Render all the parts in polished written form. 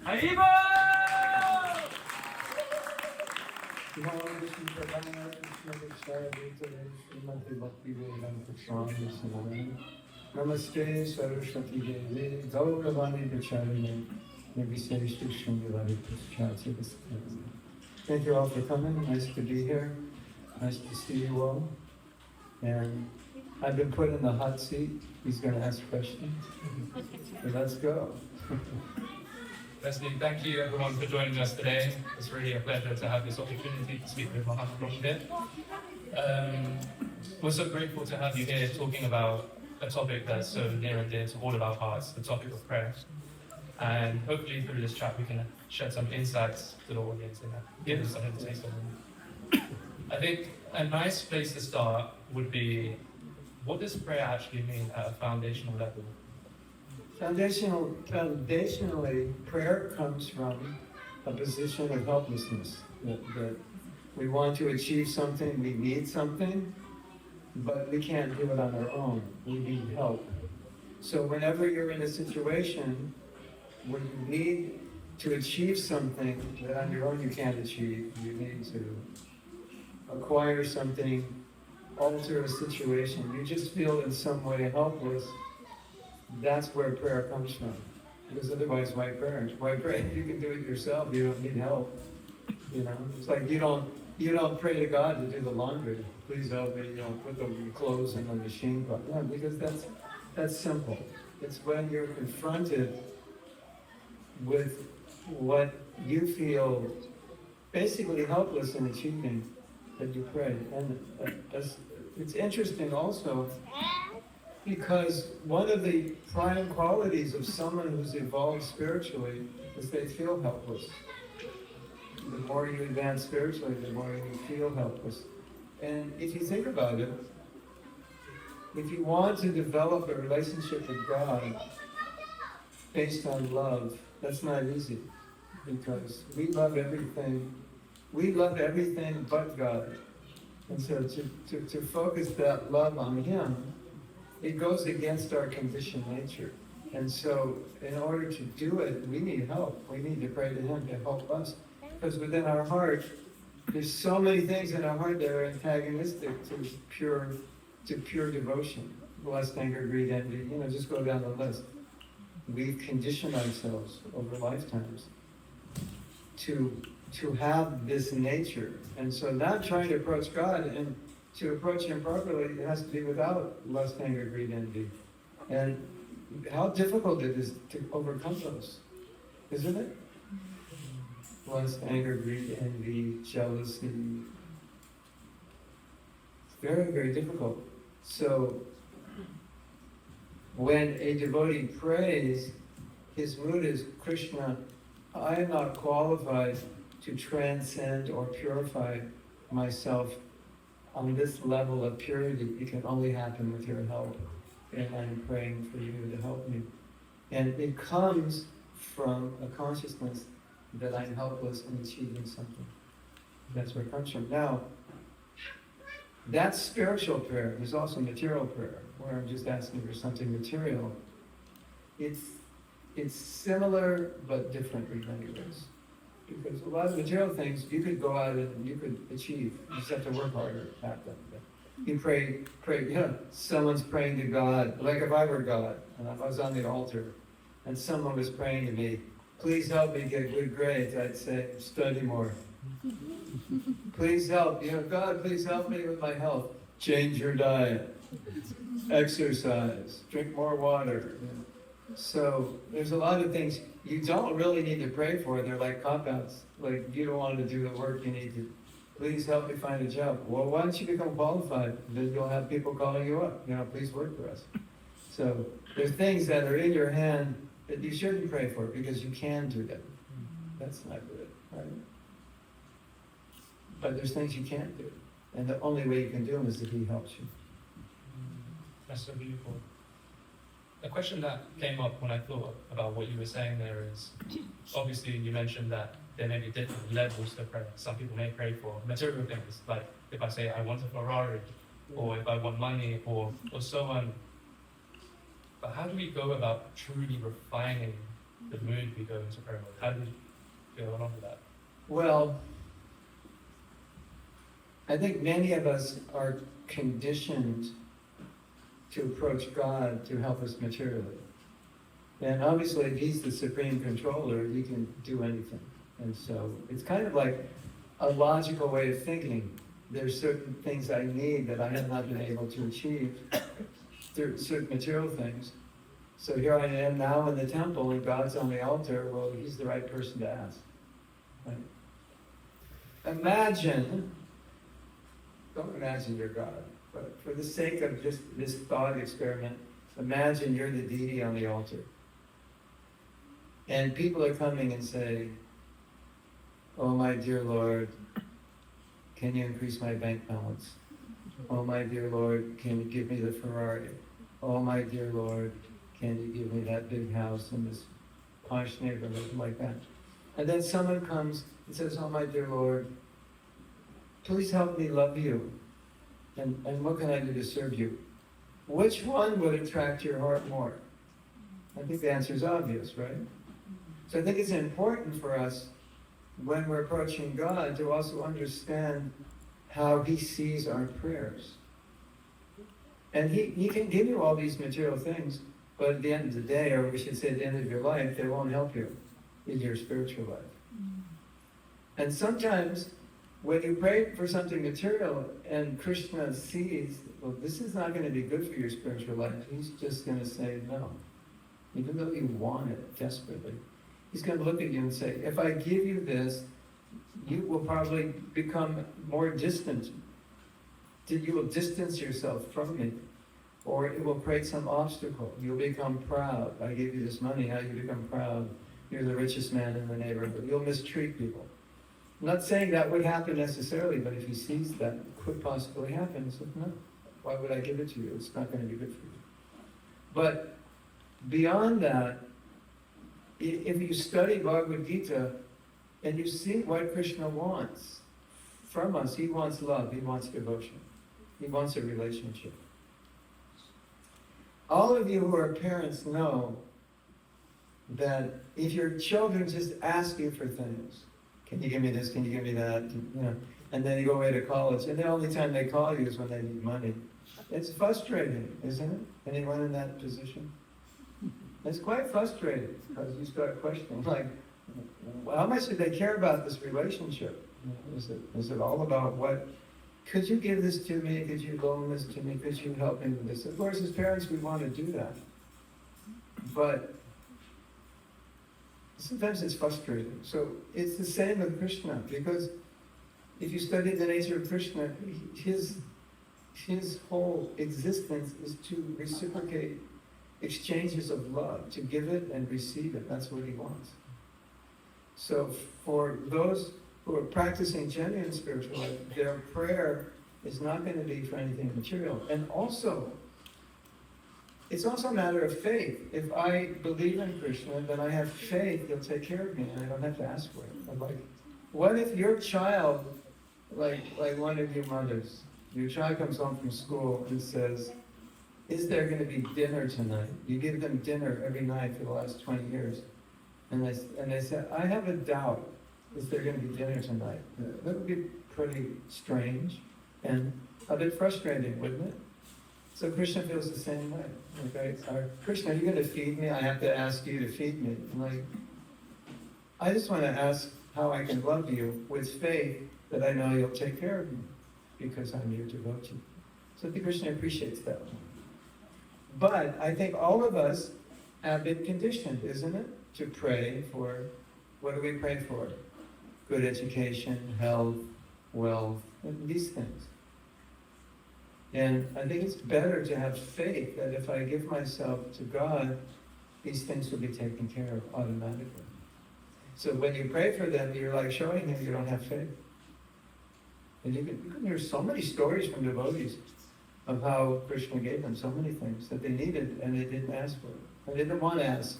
Haribo! Namaste Saraswati Devi, Gauravani Pacharine, Nirviseshtu Shungavari Pachati. Thank you all for coming. Nice to be here. Nice to see you all. And I've been put in the hot seat. He's going to ask questions. So let's go. Firstly, thank you everyone for joining us today. It's really a pleasure to have this opportunity to speak with Mahatma Prabhu here. We're so grateful to have you here talking about a topic that's so near and dear to all of our hearts, the topic of prayer. And hopefully through this chat we can shed some insights to the audience and give them something to taste of. I think a nice place to start would be, what does prayer actually mean at a foundational level? Foundationally, prayer comes from a position of helplessness. That we want to achieve something, we need something, but we can't do it on our own. We need help. So whenever you're in a situation where you need to achieve something that on your own you can't achieve, you need to acquire something, alter a situation, you just feel in some way helpless, that's where prayer comes from. Because otherwise, why pray? Why pray? You can do it yourself, you don't need help. You know, it's like you don't pray to God to do the laundry. Please help me, put the clothes in the machine. Yeah, because that's simple. It's when you're confronted with what you feel basically helpless in achieving that you pray. And it's interesting also because one of the prime qualities of someone who's evolved spiritually is they feel helpless. The more you advance spiritually, the more you feel helpless. And if you think about it, if you want to develop a relationship with God based on love, that's not easy. Because we love everything but God. And so to focus that love on Him, it goes against our conditioned nature. And so in order to do it, we need help. We need to pray to Him to help us. Because within our heart, there's so many things in our heart that are antagonistic to pure devotion. Lust, anger, greed, envy, just go down the list. We've conditioned ourselves over lifetimes to have this nature. And so not trying to approach God, and to approach Him properly, it has to be without lust, anger, greed, envy. And how difficult it is to overcome those, isn't it? Lust, anger, greed, envy, jealousy. It's very, very difficult. So when a devotee prays, his mood is, Krishna, I am not qualified to transcend or purify myself on this level of purity. It can only happen with your help. And I'm praying for you to help me. And it comes from a consciousness that I'm helpless in achieving something. That's where it comes from. Now, that's spiritual prayer. There's also material prayer, where I'm just asking for something material. It's similar but different in many ways. Because a lot of material things you could go out and you could achieve. You just have to work harder at them. You pray, someone's praying to God, like if I were God, and I was on the altar, and someone was praying to me, please help me get good grades, I'd say, study more. Please help, God, please help me with my health. Change your diet, exercise, drink more water. So there's a lot of things you don't really need to pray for. They're like cop-outs. Like, you don't want to do the work you need to. Please help me find a job. Well, why don't you become qualified? Then you'll have people calling you up. Please work for us. So there's things that are in your hand that you shouldn't pray for because you can do them. That's not good, right? But there's things you can't do. And the only way you can do them is if He helps you. That's so beautiful. A question that came up when I thought about what you were saying there is, obviously you mentioned that there may be different levels to prayer. Some people may pray for material things, like if I say I want a Ferrari, or if I want money, or so on. But how do we go about truly refining the mood we go into prayer with. How do you feel along with that? Well, I think many of us are conditioned to approach God to help us materially. And obviously, if He's the supreme controller, He can do anything. And so it's kind of like a logical way of thinking. There's certain things I need that I have not been able to achieve through certain material things. So here I am now in the temple and God's on the altar. Well, He's the right person to ask. Right? Imagine, don't imagine you're God, but for the sake of just this thought experiment, imagine you're the deity on the altar. And people are coming and say, "Oh, my dear Lord, can you increase my bank balance? Oh, my dear Lord, can you give me the Ferrari? Oh, my dear Lord, can you give me that big house in this posh neighborhood," like that. And then someone comes and says, "Oh, my dear Lord, please help me love you. And what can I do to serve you?" Which one would attract your heart more? I think the answer is obvious, right? So I think it's important for us, when we're approaching God, to also understand how He sees our prayers. And He can give you all these material things, but at the end of the day, or we should say at the end of your life, they won't help you in your spiritual life. And sometimes, when you pray for something material and Krishna sees, well, this is not going to be good for your spiritual life, He's just going to say no. Even though you want it desperately. He's going to look at you and say, if I give you this, you will probably become more distant. You will distance yourself from me. Or it will create some obstacle. You'll become proud. I gave you this money, now you become proud. You're the richest man in the neighborhood. You'll mistreat people. I'm not saying that would happen necessarily, but if He sees that it could possibly happen, He says, no, why would I give it to you? It's not going to be good for you. But beyond that, if you study Bhagavad Gita and you see what Krishna wants from us, He wants love, He wants devotion, He wants a relationship. All of you who are parents know that if your children just ask you for things, can you give me this, can you give me that, and then you go away to college, and the only time they call you is when they need money. It's frustrating, isn't it? Anyone in that position? It's quite frustrating, because you start questioning, like, how much do they care about this relationship? Is it all about what, could you give this to me, could you loan this to me, could you help me with this? Of course, as parents, we want to do that. But sometimes it's frustrating. So it's the same with Krishna, because if you study the nature of Krishna, his whole existence is to reciprocate exchanges of love, to give it and receive it. That's what He wants. So for those who are practicing genuine spiritual life, their prayer is not going to be for anything material. And also, it's also a matter of faith. If I believe in Krishna, then I have faith He'll take care of me, and I don't have to ask for it. I'm like, what if your child, like one of you mothers, your child comes home from school and says, is there going to be dinner tonight? You give them dinner every night for the last 20 years. And they said, I have a doubt, is there going to be dinner tonight? That would be pretty strange and a bit frustrating, wouldn't it? So Krishna feels the same way. Okay, Krishna, are you going to feed me? I have to ask you to feed me. I'm like, I just want to ask how I can love you with faith that I know you'll take care of me because I'm your devotee. So the Krishna appreciates that. But I think all of us have been conditioned, isn't it, to pray for, what do we pray for? Good education, health, wealth, and these things. And I think it's better to have faith that if I give myself to God, these things will be taken care of automatically. So when you pray for them, you're like showing Him you don't have faith. And you can hear so many stories from devotees of how Krishna gave them so many things that they needed and they didn't ask for it. And they didn't want to ask.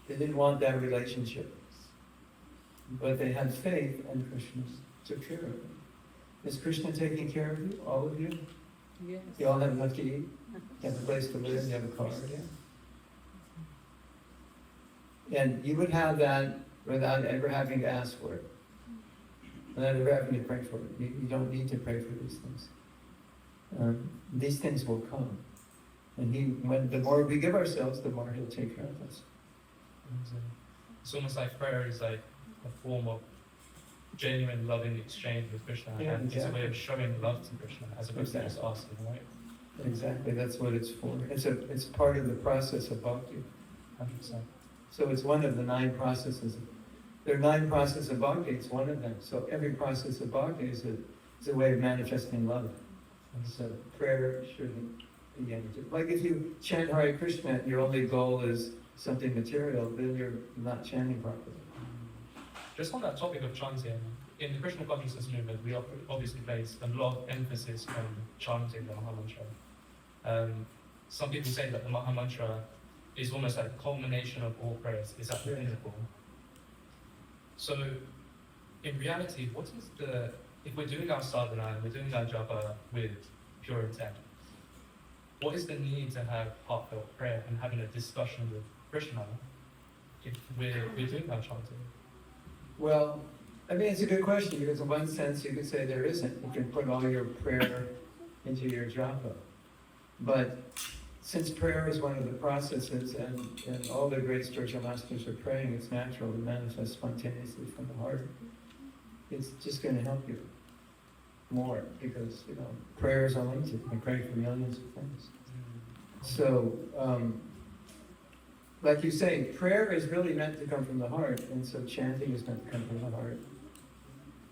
They didn't want that relationship. But they had faith and Krishna took care of them. Is Krishna taking care of you, all of you? Yes. You all have enough to eat? You have a place to live? You have a car? Yeah. And you would have that without ever having to ask for it, without ever having to pray for it. You don't need to pray for these things. These things will come. And the more we give ourselves, the more He'll take care of us. It's almost like prayer is like a form of genuine loving exchange with Krishna, Yeah, and exactly. it's a way of showing love to Krishna as opposed to just asking, right? Exactly, that's what it's for. It's part of the process of bhakti. 100%. So it's one of the 9 processes. There are 9 processes of bhakti, it's one of them. So every process of bhakti is a way of manifesting love. And so prayer shouldn't be anything. Like if you chant Hare Krishna and your only goal is something material, then you're not chanting properly. Just on that topic of chanting, in the Krishna consciousness movement, we obviously place a lot of emphasis on chanting the Maha Mantra. Some people say that the Maha Mantra is almost like the culmination of all prayers, is at the pinnacle. So, in reality, if we're doing our sadhana and we're doing our japa with pure intent, what is the need to have heartfelt prayer and having a discussion with Krishna if we're doing our chanting? Well, I mean, it's a good question, because in one sense you could say there isn't. You can put all your prayer into your japa. But since prayer is one of the processes, and all the great spiritual masters are praying, it's natural to manifest spontaneously from the heart. It's just going to help you more, because, prayer is unlimited. You can pray for millions of things. So, like you say, prayer is really meant to come from the heart, and so chanting is meant to come from the heart.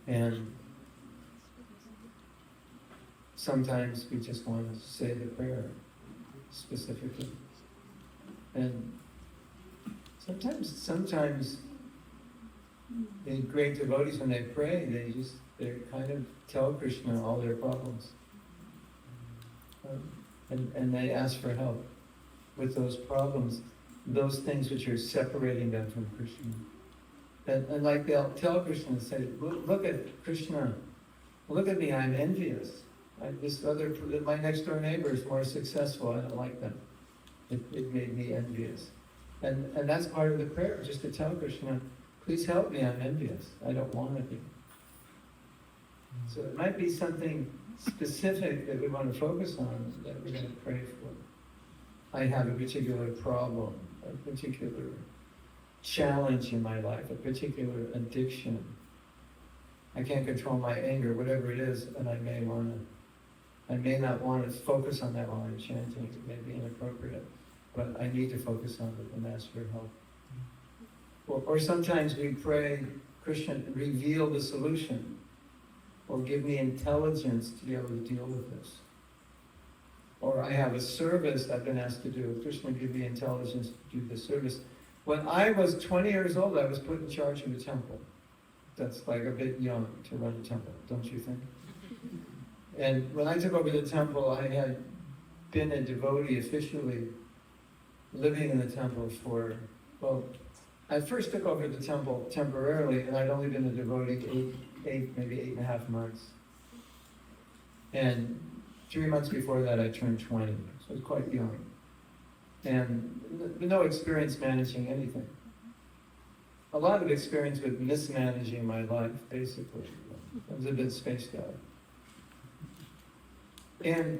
And sometimes we just want to say the prayer specifically. And sometimes the great devotees, when they pray, they kind of tell Krishna all their problems. And they ask for help with those problems, those things which are separating them from Krishna. And like they'll tell Krishna and say, look at Krishna, look at me, I'm envious. My next door neighbor is more successful, I don't like them. It made me envious. And that's part of the prayer, just to tell Krishna, please help me, I'm envious. I don't want to be. So it might be something specific that we want to focus on that we're going to pray for. I have a particular problem, a particular challenge in my life, a particular addiction. I can't control my anger, whatever it is, and I may not want to focus on that while I'm chanting. It may be inappropriate, but I need to focus on it and ask for help. Or sometimes we pray, Krishna, reveal the solution, or give me intelligence to be able to deal with this. Or I have a service I've been asked to do. Krishna, give me intelligence to do the service. When I was 20 years old, I was put in charge of the temple. That's like a bit young to run a temple, don't you think? And when I took over the temple, I had been a devotee officially, living in the temple I first took over the temple temporarily, and I'd only been a devotee maybe 8.5 months. And 3 months before that, I turned 20, so I was quite young. And no experience managing anything. A lot of experience with mismanaging my life, basically. I was a bit spaced out. And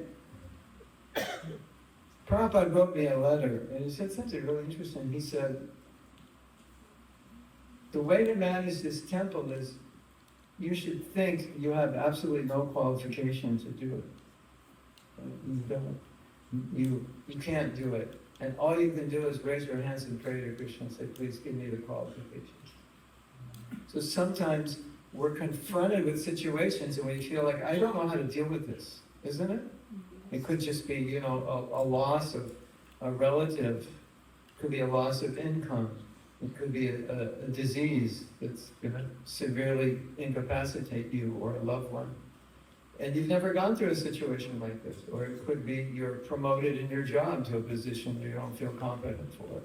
Prabhupada wrote me a letter, and he said something really interesting. He said, the way to manage this temple is you should think you have absolutely no qualification to do it. You don't. You can't do it. And all you can do is raise your hands and pray to Krishna and say, please give me the qualifications. So sometimes we're confronted with situations and we feel like, I don't know how to deal with this, isn't it? It could just be, a loss of a relative. It could be a loss of income. It could be a disease that's going to severely incapacitate you or a loved one. And you've never gone through a situation like this. Or it could be you're promoted in your job to a position you don't feel competent for.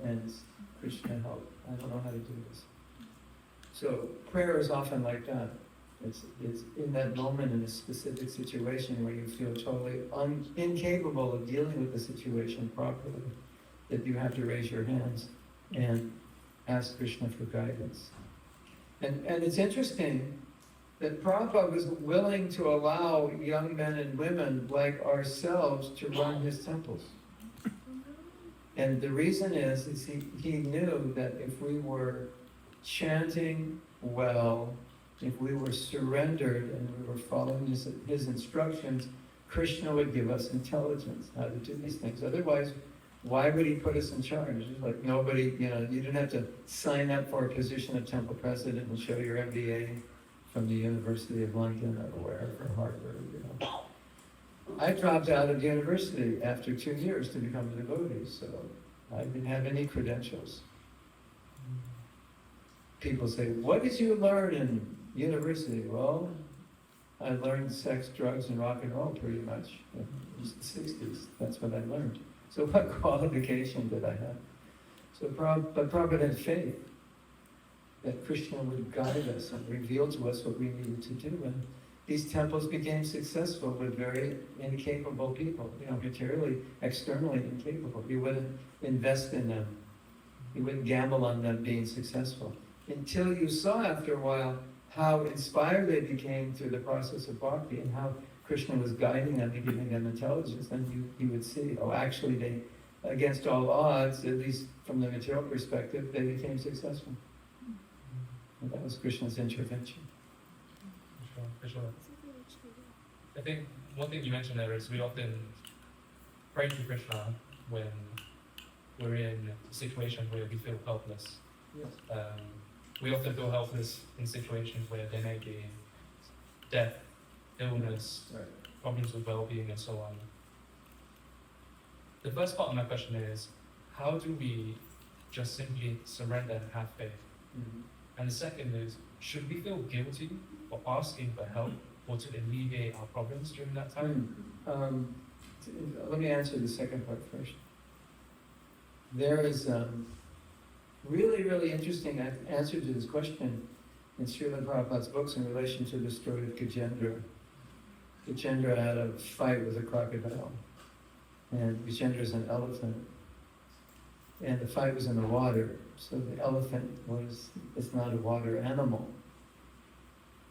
And Krishna help, I don't know how to do this. So prayer is often like that. It's in that moment in a specific situation where you feel totally incapable of dealing with the situation properly, that you have to raise your hands and ask Krishna for guidance. And it's interesting that Prabhupada was willing to allow young men and women like ourselves to run his temples. And the reason is he knew that if we were chanting well, if we were surrendered and we were following his instructions, Krishna would give us intelligence how to do these things. Otherwise, why would he put us in charge? It's like nobody, you didn't have to sign up for a position of temple president and show your MBA from the University of London or wherever, Harvard, I dropped out of university after 2 years to become a devotee, so I didn't have any credentials. People say, what did you learn in university? Well, I learned sex, drugs, and rock and roll pretty much. It was the 60s. That's what I learned. So what qualification did I have? So Prabhupada had faith that Krishna would guide us and reveal to us what we needed to do. And these temples became successful with very incapable people, materially, externally incapable. You wouldn't invest in them. You wouldn't gamble on them being successful. Until you saw after a while how inspired they became through the process of bhakti and how Krishna was guiding them and giving them intelligence, then you would see, actually they, against all odds, at least from the material perspective, they became successful. And that was Krishna's intervention. For sure. I think one thing you mentioned there is we often pray to Krishna when we're in a situation where we feel helpless. Yes. We often feel helpless in situations where there may be death, illness, Right. problems with well-being, and so on. The first part of my question is, how do we just simply surrender and have faith? Mm-hmm. And the second is, should we feel guilty for asking for help or to alleviate our problems during that time? Let me answer the second part first. There is really, really interesting answer to this question in Srila Prabhupada's books in relation to the story of Gajendra. Gajendra had a fight with a crocodile, and Gajendra is an elephant, and the fight was in the water, so the elephant is not a water animal.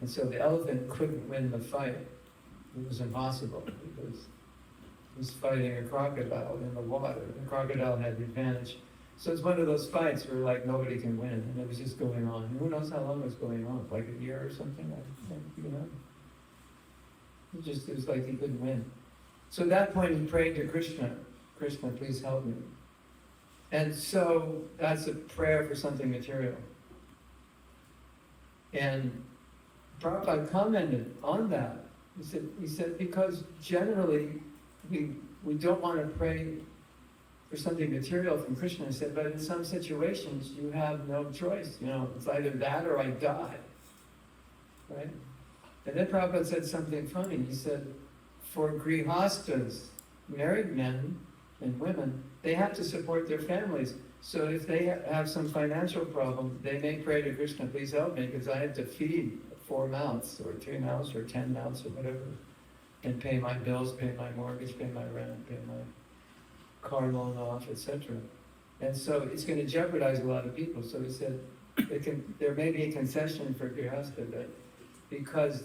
And so the elephant couldn't win the fight. It was impossible because he was fighting a crocodile in the water. The crocodile had the advantage. So it's one of those fights where like nobody can win, and it was just going on. Who knows how long it was going on? Like a year or something, I think, It was like he couldn't win. So at that point he prayed to Krishna, Krishna, please help me. And so that's a prayer for something material. And Prabhupada commented on that. He said because generally we don't want to pray for something material from Krishna. He said, but in some situations you have no choice. It's either that or I die. Right? And then Prabhupada said something funny. He said, for grihastas, married men and women, they have to support their families. So if they have some financial problem, they may pray to Krishna, please help me, because I have to feed 4 mouths, or 3 mouths, or 10 mouths, or whatever, and pay my bills, pay my mortgage, pay my rent, pay my car loan off, etc. And so it's going to jeopardize a lot of people. So he said, there may be a concession for grihasta that because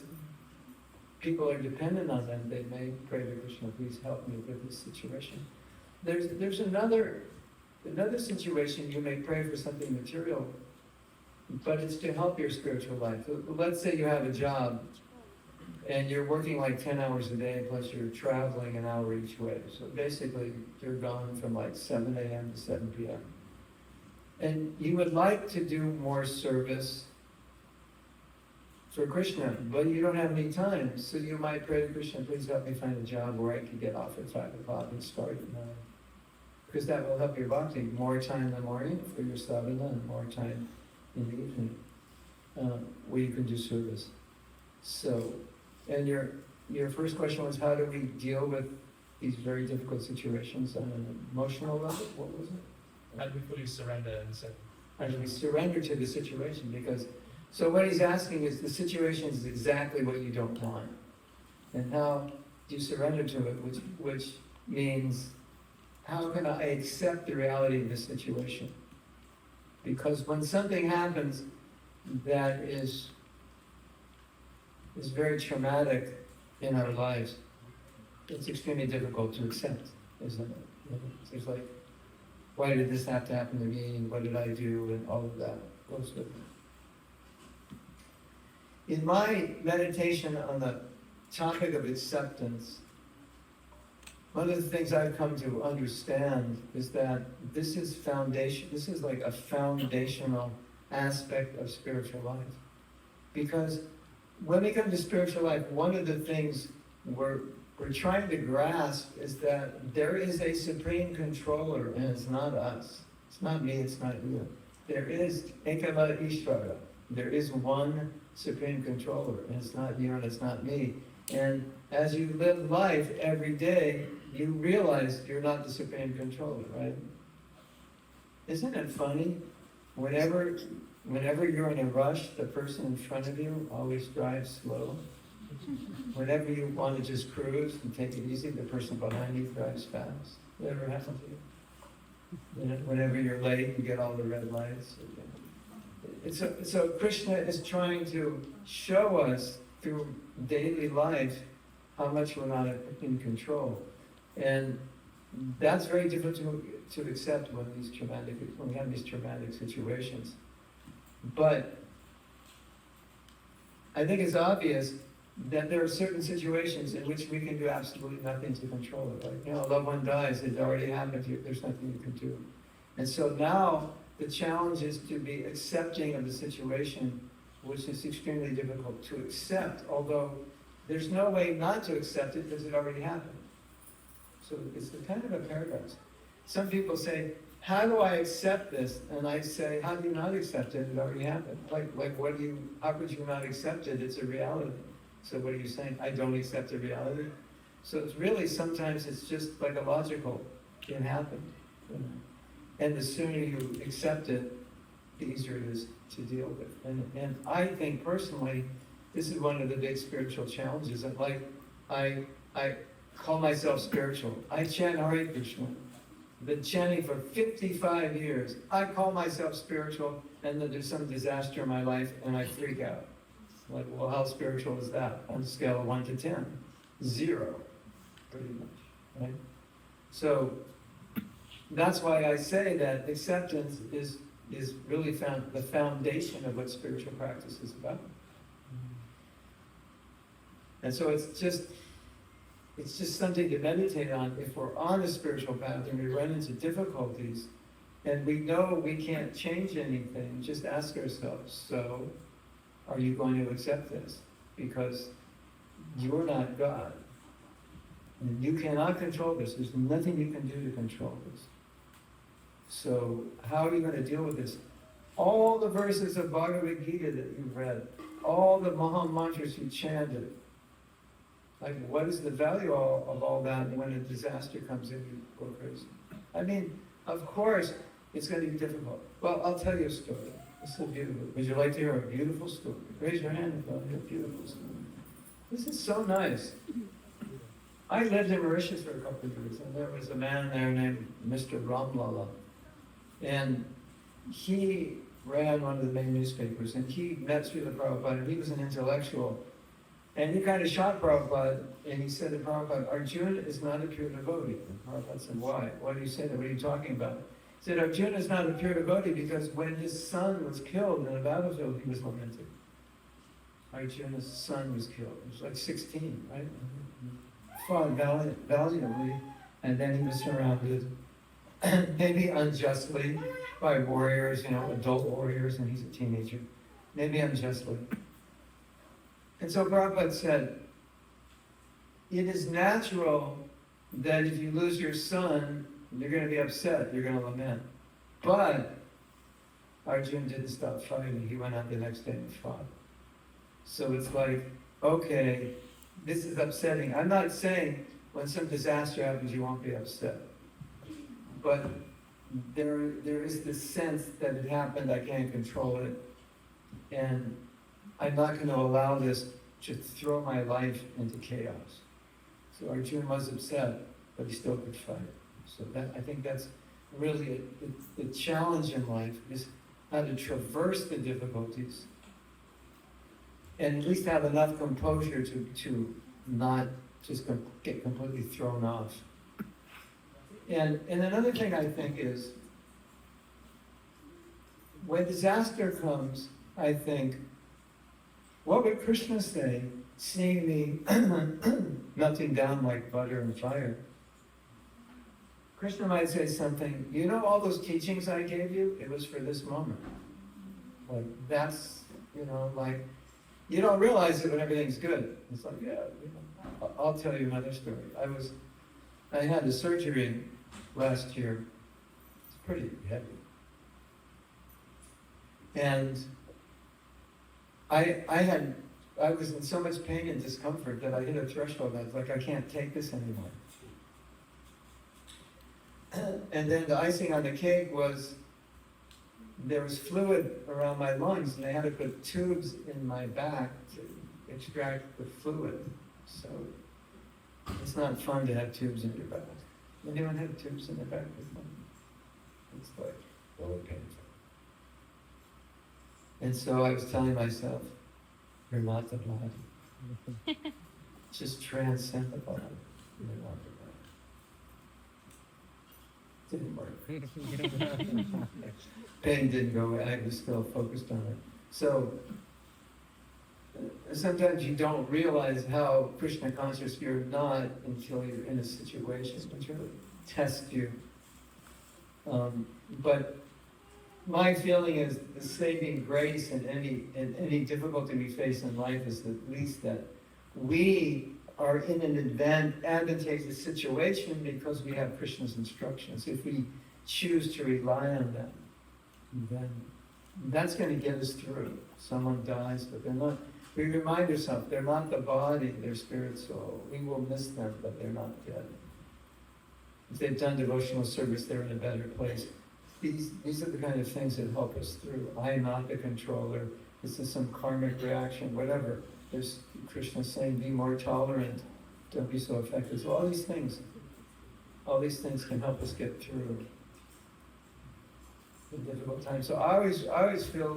people are dependent on them, they may pray to Krishna, please help me with this situation. There's another situation, you may pray for something material, but it's to help your spiritual life. Let's say you have a job and you're working like 10 hours a day, plus you're traveling an hour each way. So basically you're gone from like 7 a.m. to 7 p.m. And you would like to do more service for Krishna, but you don't have any time. So you might pray to Krishna, please help me find a job where I can get off at 5 o'clock and start at 9. Because that will help your bhakti. More time in the morning for your sadhana and more time in the evening where you can do service. So, and your first question was, how do we deal with these very difficult situations on an emotional level? What was it? How do we fully surrender and say? How do we surrender to the situation? Because, so what he's asking is, the situation is exactly what you don't want. And how do you surrender to it, which means, how can I accept the reality of the situation? Because when something happens that is very traumatic in our lives, it's extremely difficult to accept, isn't it? It's like, why did this have to happen to me, and what did I do, and all of that goes with it. In my meditation on the topic of acceptance, one of the things I've come to understand is that this is like a foundational aspect of spiritual life. Because when we come to spiritual life, one of the things we're trying to grasp is that there is a supreme controller, and it's not us. It's not me, it's not you. There is Ekava Ishvara. There is one supreme controller, and it's not you and it's not me. And as you live life every day, you realize you're not the supreme controller, right? Isn't it funny? Whenever you're in a rush, the person in front of you always drives slow. Whenever you want to just cruise and take it easy, the person behind you drives fast. Whatever happens to you? Whenever you're late, you get all the red lights. So Krishna is trying to show us through daily life how much we're not in control. And that's very difficult to accept when we have these traumatic situations. But I think it's obvious that there are certain situations in which we can do absolutely nothing to control it. Like, a loved one dies, it already happened to you, there's nothing you can do. And so now the challenge is to be accepting of the situation, which is extremely difficult to accept, although there's no way not to accept it because it already happened. So it's kind of a paradox. Some people say, how do I accept this? And I say, how do you not accept it? It already happened. How could you not accept it? It's a reality. So what are you saying? I don't accept the reality? So it's really, sometimes it's just like a logical, it happened. And the sooner you accept it, the easier it is to deal with. And I think personally, this is one of the big spiritual challenges. I call myself spiritual. I chant Hare Krishna. Been chanting for 55 years. I call myself spiritual, and then there's some disaster in my life, and I freak out. Like, well, how spiritual is that? On a scale of 1 to 10, 0, pretty much, right? So that's why I say that acceptance is really the foundation of what spiritual practice is about. And so it's just something to meditate on. If we're on a spiritual path and we run into difficulties and we know we can't change anything, just ask ourselves, so are you going to accept this? Because you're not God. And you cannot control this. There's nothing you can do to control this. So how are you going to deal with this? All the verses of Bhagavad Gita that you've read, all the Maha mantras you chanted, like, what is the value of all that when a disaster comes in, you go crazy? I mean, of course, it's going to be difficult. Well, I'll tell you a story. It's so beautiful. Would you like to hear a beautiful story? Raise your hand if you want to hear a beautiful story. This is so nice. I lived in Mauritius for a couple of years, and there was a man there named Mr. Ramlala. And he ran one of the main newspapers, and he met Srila Prabhupada, and he was an intellectual. And he kind of shot Prabhupada, and he said to Prabhupada, Arjuna is not a pure devotee. And Prabhupada said, why? Why do you say that? What are you talking about? He said, Arjuna is not a pure devotee because when his son was killed in a battlefield, he was lamenting. Arjuna's son was killed. He was like 16, right? Fought valiantly, and then he was surrounded, maybe unjustly, by warriors, adult warriors, and he's a teenager. Maybe unjustly. And so Prabhupada said, it is natural that if you lose your son, you're going to be upset, you're going to lament. But Arjuna didn't stop fighting. He went out the next day and fought. So it's like, okay, this is upsetting. I'm not saying when some disaster happens, you won't be upset. But there is this sense that it happened, I can't control it. And I'm not going to allow this to throw my life into chaos. So Arjuna was upset, but he still could fight. So I think that's really the challenge in life is how to traverse the difficulties, and at least have enough composure to not just get completely thrown off. And another thing I think is, when disaster comes, I think, what would Krishna say, seeing me melting down like butter and fire? Krishna might say something, you know all those teachings I gave you? It was for this moment. Like, that's, like, you don't realize it when everything's good. It's like, yeah, I'll tell you another story. I had a surgery last year. It's pretty heavy. And I was in so much pain and discomfort that I hit a threshold. I was like, I can't take this anymore. And then the icing on the cake was, there was fluid around my lungs, and they had to put tubes in my back to extract the fluid. So it's not fun to have tubes in your back. Anyone have tubes in their back before? It's like really painful. And so I was telling myself, you're not the body. Just transcend the body. You're not the body. Didn't work. Pain didn't go away. I was still focused on it. So sometimes you don't realize how Krishna conscious you're not until you're in a situation which really tests you. But my feeling is the saving grace in any difficulty we face in life is at least that we are in an advantageous situation because we have Krishna's instructions. If we choose to rely on them, then that's going to get us through. Someone dies, but they're not. We remind ourselves, they're not the body, they're spirit soul. We will miss them, but they're not dead. If they've done devotional service, they're in a better place. These are the kind of things that help us through. I am not the controller. This is some karmic reaction, whatever. There's Krishna saying, be more tolerant. Don't be so affected. So all these things can help us get through the difficult times. So I always feel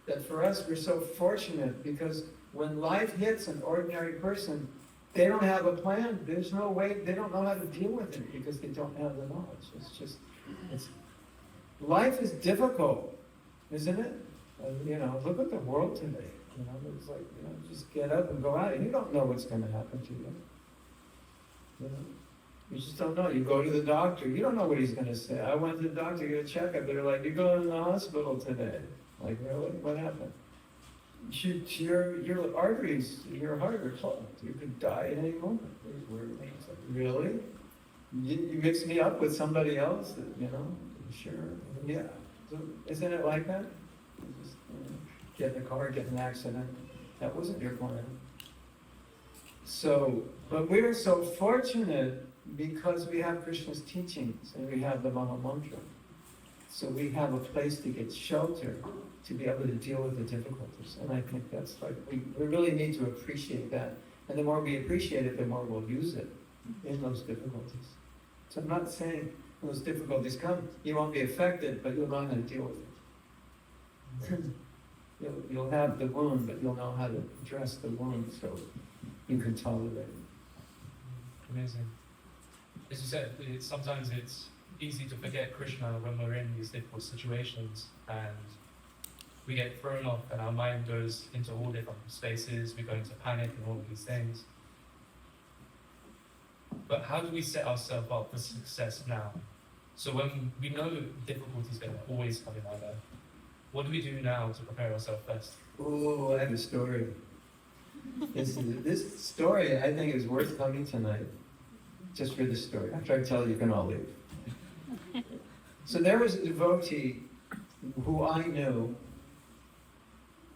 that for us, we're so fortunate because when life hits an ordinary person, they don't have a plan. There's no way, they don't know how to deal with it because they don't have the knowledge. Life is difficult, isn't it? Look at the world today. It's like, just get up and go out, and you don't know what's going to happen to you. You just don't know. You go to the doctor, you don't know what he's going to say. I went to the doctor to get a checkup. They're like, you're going to the hospital today. Like, really? What happened? Your arteries, your heart are clogged. You could die at any moment. It's like, really? You mix me up with somebody else? Sure. Yeah. So, isn't it like that? You just get in a car, get in an accident. That wasn't your plan. So, but we're so fortunate because we have Krishna's teachings and we have the Maha Mantra. So we have a place to get shelter, to be able to deal with the difficulties. And I think that's like, we really need to appreciate that. And the more we appreciate it, the more we'll use it in those difficulties. So I'm not saying when those difficulties come, you won't be affected, but you'll know how to deal with it. You'll have the wound, but you'll know how to address the wound so you can tolerate it. Amazing. As you said, sometimes it's easy to forget Krishna when we're in these difficult situations and we get thrown off and our mind goes into all different spaces, we go into panic and all of these things. But how do we set ourselves up for success now? So when we know difficulties are going to always come in our life, what do we do now to prepare ourselves best? Oh, I have a story. This story, I think, is worth coming tonight. Just for the story. After I tell you, you can all leave. So there was a devotee who I knew,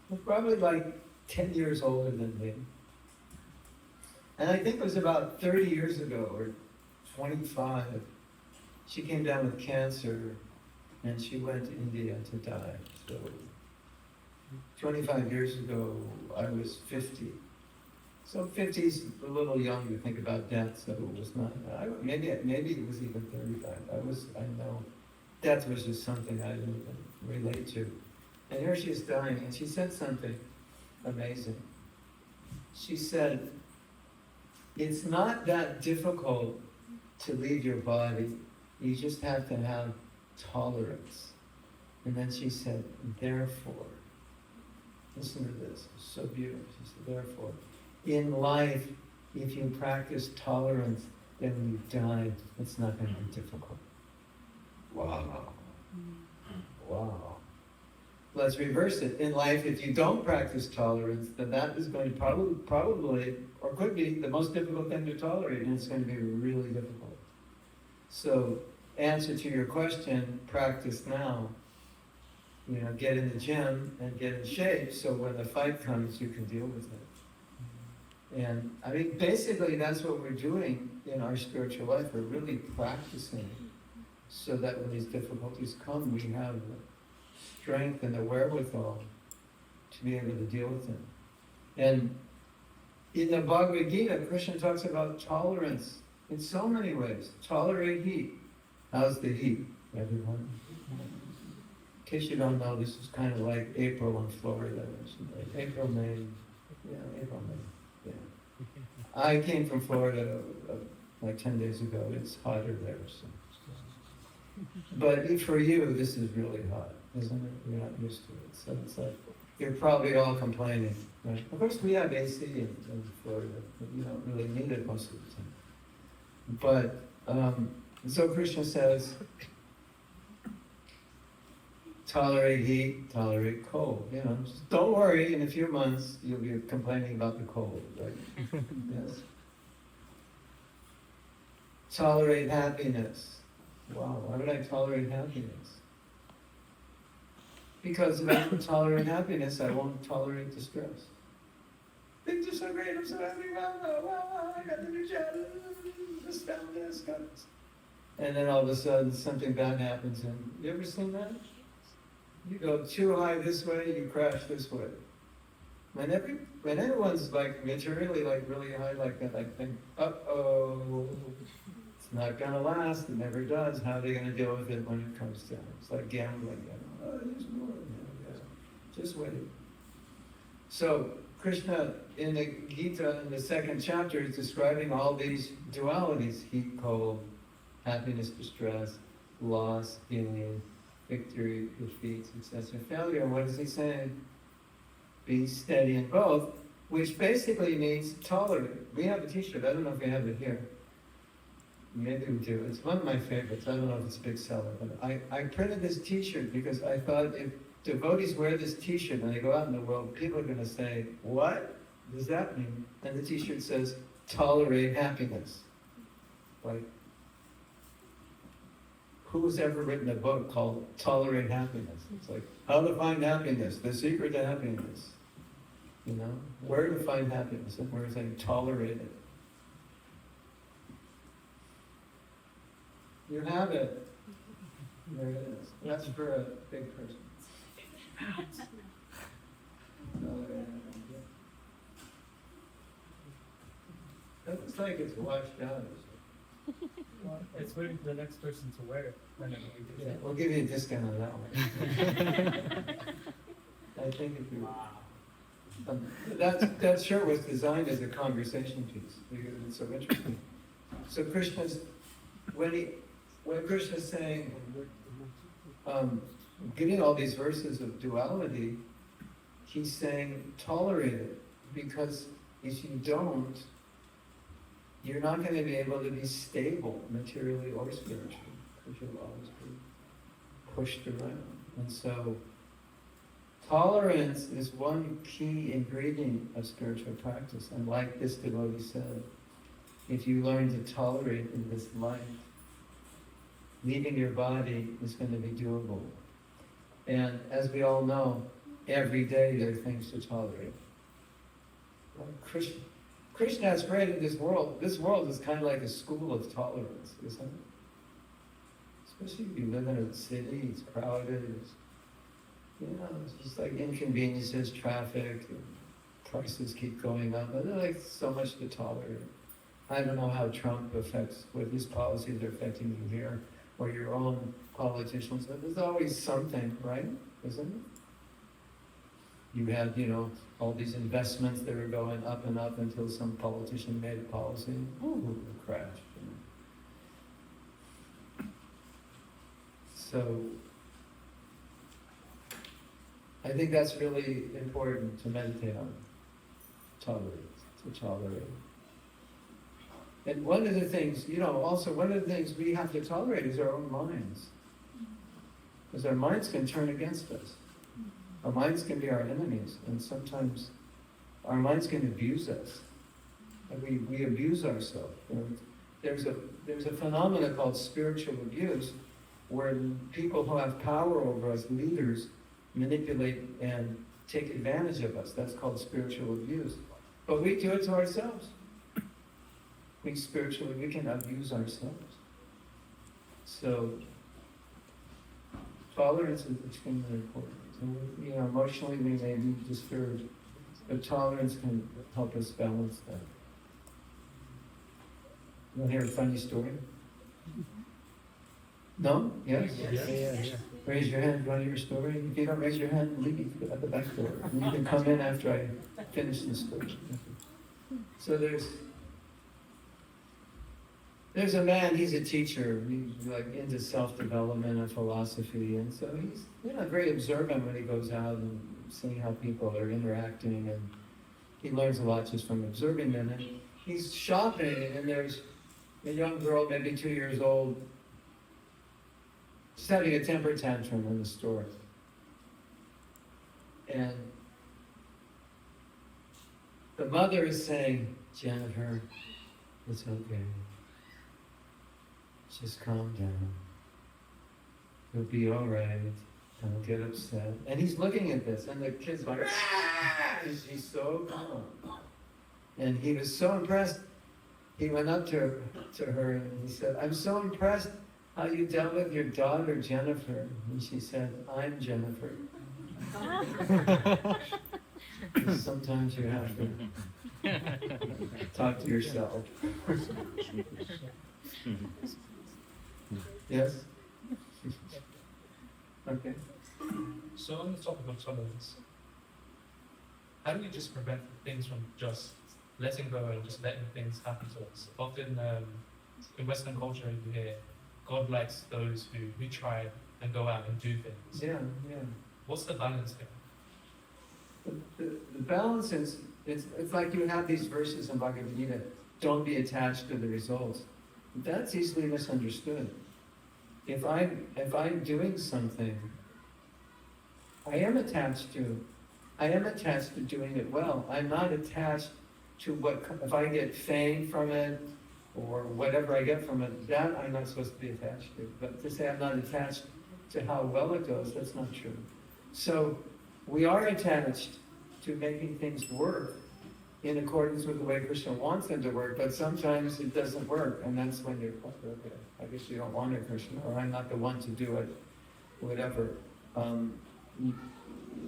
was probably like 10 years older than me. And I think it was about 30 years ago, or 25. She came down with cancer, and she went to India to die. So 25 years ago, I was 50. So 50's a little young to think about death, so it was not, maybe it was even 35. I know death was just something I didn't relate to. And here she's dying, and she said something amazing. She said, it's not that difficult to leave your body, you just have to have tolerance. And then she said, therefore, listen to this, it's so beautiful. She said, therefore, in life, if you practice tolerance, then when you die, it's not going to be difficult. Wow. Wow. Let's reverse it. In life, if you don't practice tolerance, then that is going to probably, or could be, the most difficult thing to tolerate, and it's going to be really difficult. So, answer to your question, practice now. You know, get in the gym and get in shape so when the fight comes, you can deal with it. And I mean, basically, that's what we're doing in our spiritual life. We're really practicing so that when these difficulties come, we have the strength and the wherewithal to be able to deal with them. And in the Bhagavad Gita, Krishna talks about tolerance in so many ways. Tolerate heat. How's the heat, everyone? In case you don't know, this is kind of like April in Florida. Like April, May. Yeah, April, May. Yeah. I came from Florida like 10 days ago. It's hotter there. So. But for you, this is really hot, isn't it? You're not used to it. So it's like, you're probably all complaining, right? Of course, we have AC in Florida, but you don't really need it most of the time. But, so Krishna says, tolerate heat, tolerate cold. You know, just don't worry, in a few months, you'll be complaining about the cold, right? Yes. Tolerate happiness. Wow, why would I tolerate happiness? Because if I don't tolerate happiness, I won't tolerate distress. Things are so great, I'm so happy, wow, I got the new job, just found this, got this. And then all of a sudden, something bad happens, and you ever seen that? You go too high this way, you crash this way. When everyone's like materially like really high like that, I think, uh-oh, it's not gonna last, it never does. How are they gonna deal with it when it comes down? It's like gambling, you know, oh, there's more, just wait. So Krishna in the Gita, in the second chapter, is describing all these dualities, heat, cold, happiness, distress, loss, gain, victory, defeat, success, and failure. What is he saying? Be steady in both, which basically means tolerate. We have a t-shirt, I don't know if we have it here. Maybe we do. It's one of my favorites. I don't know if it's a big seller, but I printed this t-shirt because I thought if devotees wear this t-shirt and they go out in the world, people are going to say, what does that mean? And the t-shirt says, tolerate happiness. Like, who's ever written a book called Tolerate Happiness? It's like, how to find happiness, the secret to happiness. You know, where to find happiness, and we're saying tolerate it. You have it. There it is. That's for a big person. That looks like it's washed out. Well, it's waiting for the next person to wear it. Yeah, we'll give you a discount on that one. I think if you... that shirt was designed as a conversation piece because it's so interesting. So Krishna's, when Krishna's saying, giving all these verses of duality, he's saying tolerate it, because if you don't, you're not going to be able to be stable materially or spiritually, because you'll always be pushed around. And so tolerance is one key ingredient of spiritual practice. And like this devotee said, if you learn to tolerate in this life, leaving your body is going to be doable. And as we all know, every day there are things to tolerate. Krishna has created this world. This world is kind of like a school of tolerance, isn't it? Especially if you live in a city, it's crowded, it's just like inconveniences, traffic, and prices keep going up. But there's like so much to tolerate. I don't know how Trump affects, what his policies are affecting you here, or your own politicians. But there's always something, right? Isn't it? You had, all these investments that were going up and up until some politician made a policy. Ooh, it crashed. So, I think that's really important to meditate on. To tolerate. And one of the things, one of the things we have to tolerate is our own minds. Because our minds can turn against us. Our minds can be our enemies, and sometimes our minds can abuse us. And we abuse ourselves. There's a phenomenon called spiritual abuse, where people who have power over us, leaders, manipulate and take advantage of us. That's called spiritual abuse. But we do it to ourselves. We can abuse ourselves. So, tolerance is extremely important. So, emotionally we may be disturbed, but tolerance can help us balance that. You want to hear a funny story? No? Yes? Yeah. Raise your hand, you want to hear a story? If you don't raise your hand, leave at the back door. And you can come in after I finish the story. So there's a man, he's a teacher, he's like into self-development and philosophy, and so he's very observant when he goes out and seeing how people are interacting, and he learns a lot just from observing them. And he's shopping, and there's a young girl, maybe 2 years old, just having a temper tantrum in the store. And the mother is saying, "Jennifer, it's okay. Just calm down. You'll be all right. Don't get upset." And he's looking at this, and the kid's like, "Ah!" And she's so calm. And he was so impressed. He went up to her and he said, "I'm so impressed how you dealt with your daughter, Jennifer." And she said, "I'm Jennifer." Sometimes you have to talk to yourself. Yes? Okay. So on the topic of tolerance, how do we just prevent things from just letting go and just letting things happen to us? Often in Western culture you hear, God likes those who try and go out and do things. Yeah. What's the balance here? The balance is, it's like you have these verses in Bhagavad Gita, don't be attached to the results. That's easily misunderstood. If I'm doing something, I am attached to doing it well. I'm not attached to if I get fame from it, or whatever I get from it, that I'm not supposed to be attached to. But to say I'm not attached to how well it goes, that's not true. So we are attached to making things work in accordance with the way Krishna wants them to work, but sometimes it doesn't work, and that's when you're like, okay, I guess you don't want it, Krishna, or I'm not the one to do it, whatever.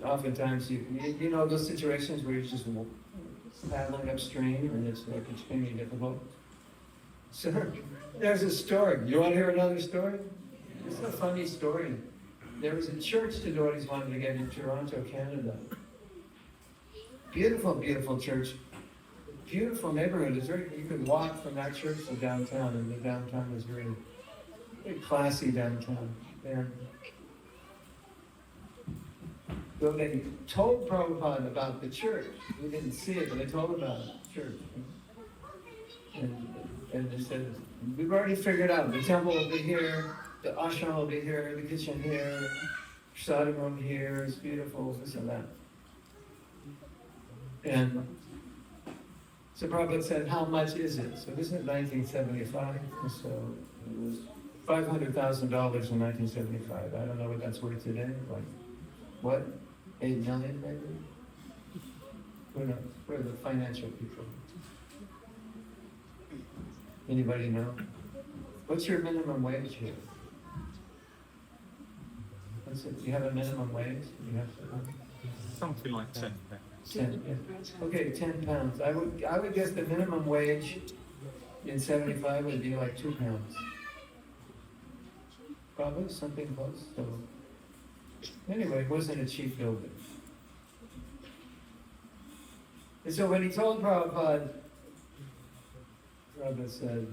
Oftentimes, you know those situations where you're just paddling upstream, and it's like extremely difficult. So there's a story. You want to hear another story? It's a funny story. There was a church devotees wanted to get in Toronto, Canada. Beautiful, beautiful church. Beautiful neighborhood. It's very, you could walk from that church to downtown, and the downtown is very, very classy downtown. And so they told Prabhupada about the church. We didn't see it, but they told about the church. And they said, we've already figured out, the temple will be here, the ashram will be here, the kitchen here, prasadam room here, it's beautiful, this and that. And so Prabhupada said, how much is it? So this is 1975, so it was $500,000 in 1975. I don't know what that's worth today, like, what? 8 million maybe? Who knows? We're the financial people. Anybody know? What's your minimum wage here? What's it? You have a minimum wage? You have Something like 10. 10, yeah. Okay, 10 pounds. I would guess the minimum wage in 75 would be like 2 pounds. Prabhupada, something close. So anyway, it wasn't a cheap building. And so when he told Prabhupada, Prabhupada said,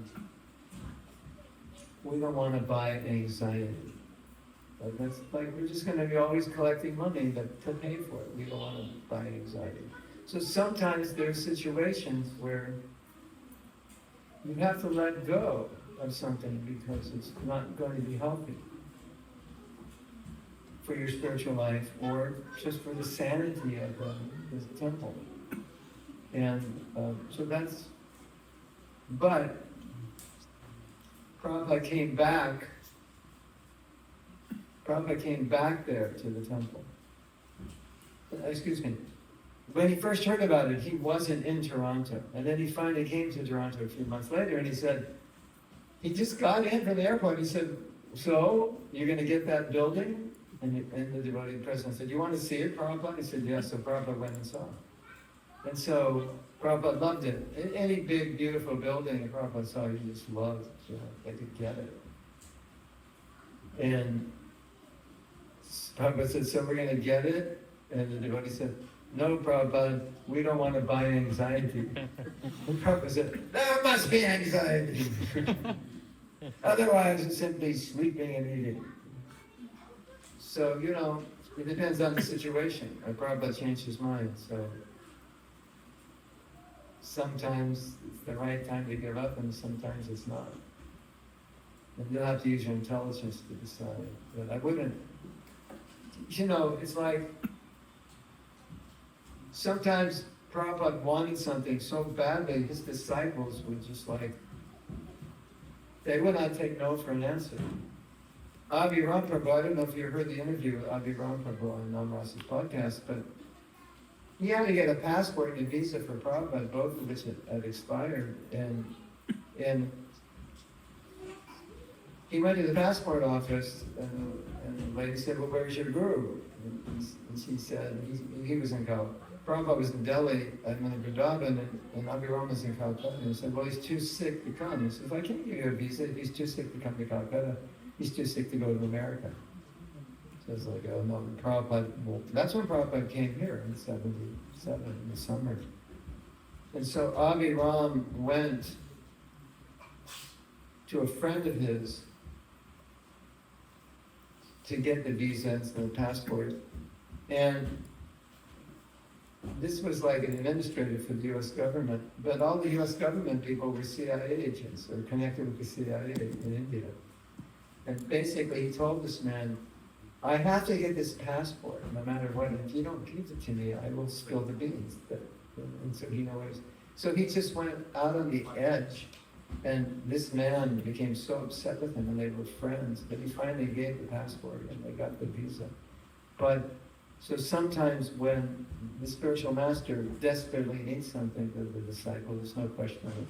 we don't want to buy anxiety. Like that's like we're just going to be always collecting money to pay for it. We don't want to buy anxiety. So sometimes there's situations where you have to let go of something because it's not going to be healthy for your spiritual life or just for the sanity of the temple. And so that's, but Prabhupada came back there to the temple. Excuse me. When he first heard about it, he wasn't in Toronto. And then he finally came to Toronto a few months later and he said, he just got in from the airport. He said, so, you're going to get that building? And the devotee president said, you want to see it, Prabhupada? He said, yes. So Prabhupada went and saw it. And so Prabhupada loved it. Any big, beautiful building that Prabhupada saw, he just loved. They could get it. And Prabhupada said, so we're going to get it? And the devotee said, no, Prabhupada, we don't want to buy anxiety. And Prabhupada said, there must be anxiety. Otherwise, it's simply sleeping and eating. So, it depends on the situation. Prabhupada changed his mind, so sometimes it's the right time to give up and sometimes it's not. And you'll have to use your intelligence to decide. But I wouldn't, it's like, sometimes Prabhupada wanted something so badly, his disciples would just like, they would not take no for an answer. Abhiram Prabhu, I don't know if you heard the interview with Abhiram Prabhu on Namras's podcast, but he had to get a passport and a visa for Prabhupada, both of which had expired. And he went to the passport office, and the lady said, well, where's your guru? And she said, he was in Calcutta. Prabhupada was in Delhi, I'm in Vrindavan, and Abhiram was in Calcutta. And he said, well, he's too sick to come. He says, I can't give you a visa. He's too sick to come to Calcutta. He's too sick to go to America. So it's like, oh no, Prabhupada, well, that's when Prabhupada came here in 77, in the summer. And so Abhiram went to a friend of his to get the visa and the passport. And this was like an administrator for the U.S. government, but all the U.S. government people were CIA agents or connected with the CIA in India. And basically he told this man, I have to get this passport no matter what. And if you don't give it to me, I will spill the beans. And so he knows. So he just went out on the edge. And this man became so upset with him, and they were friends, that he finally gave the passport and they got the visa. But so sometimes when the spiritual master desperately needs something for the disciple, there's no question of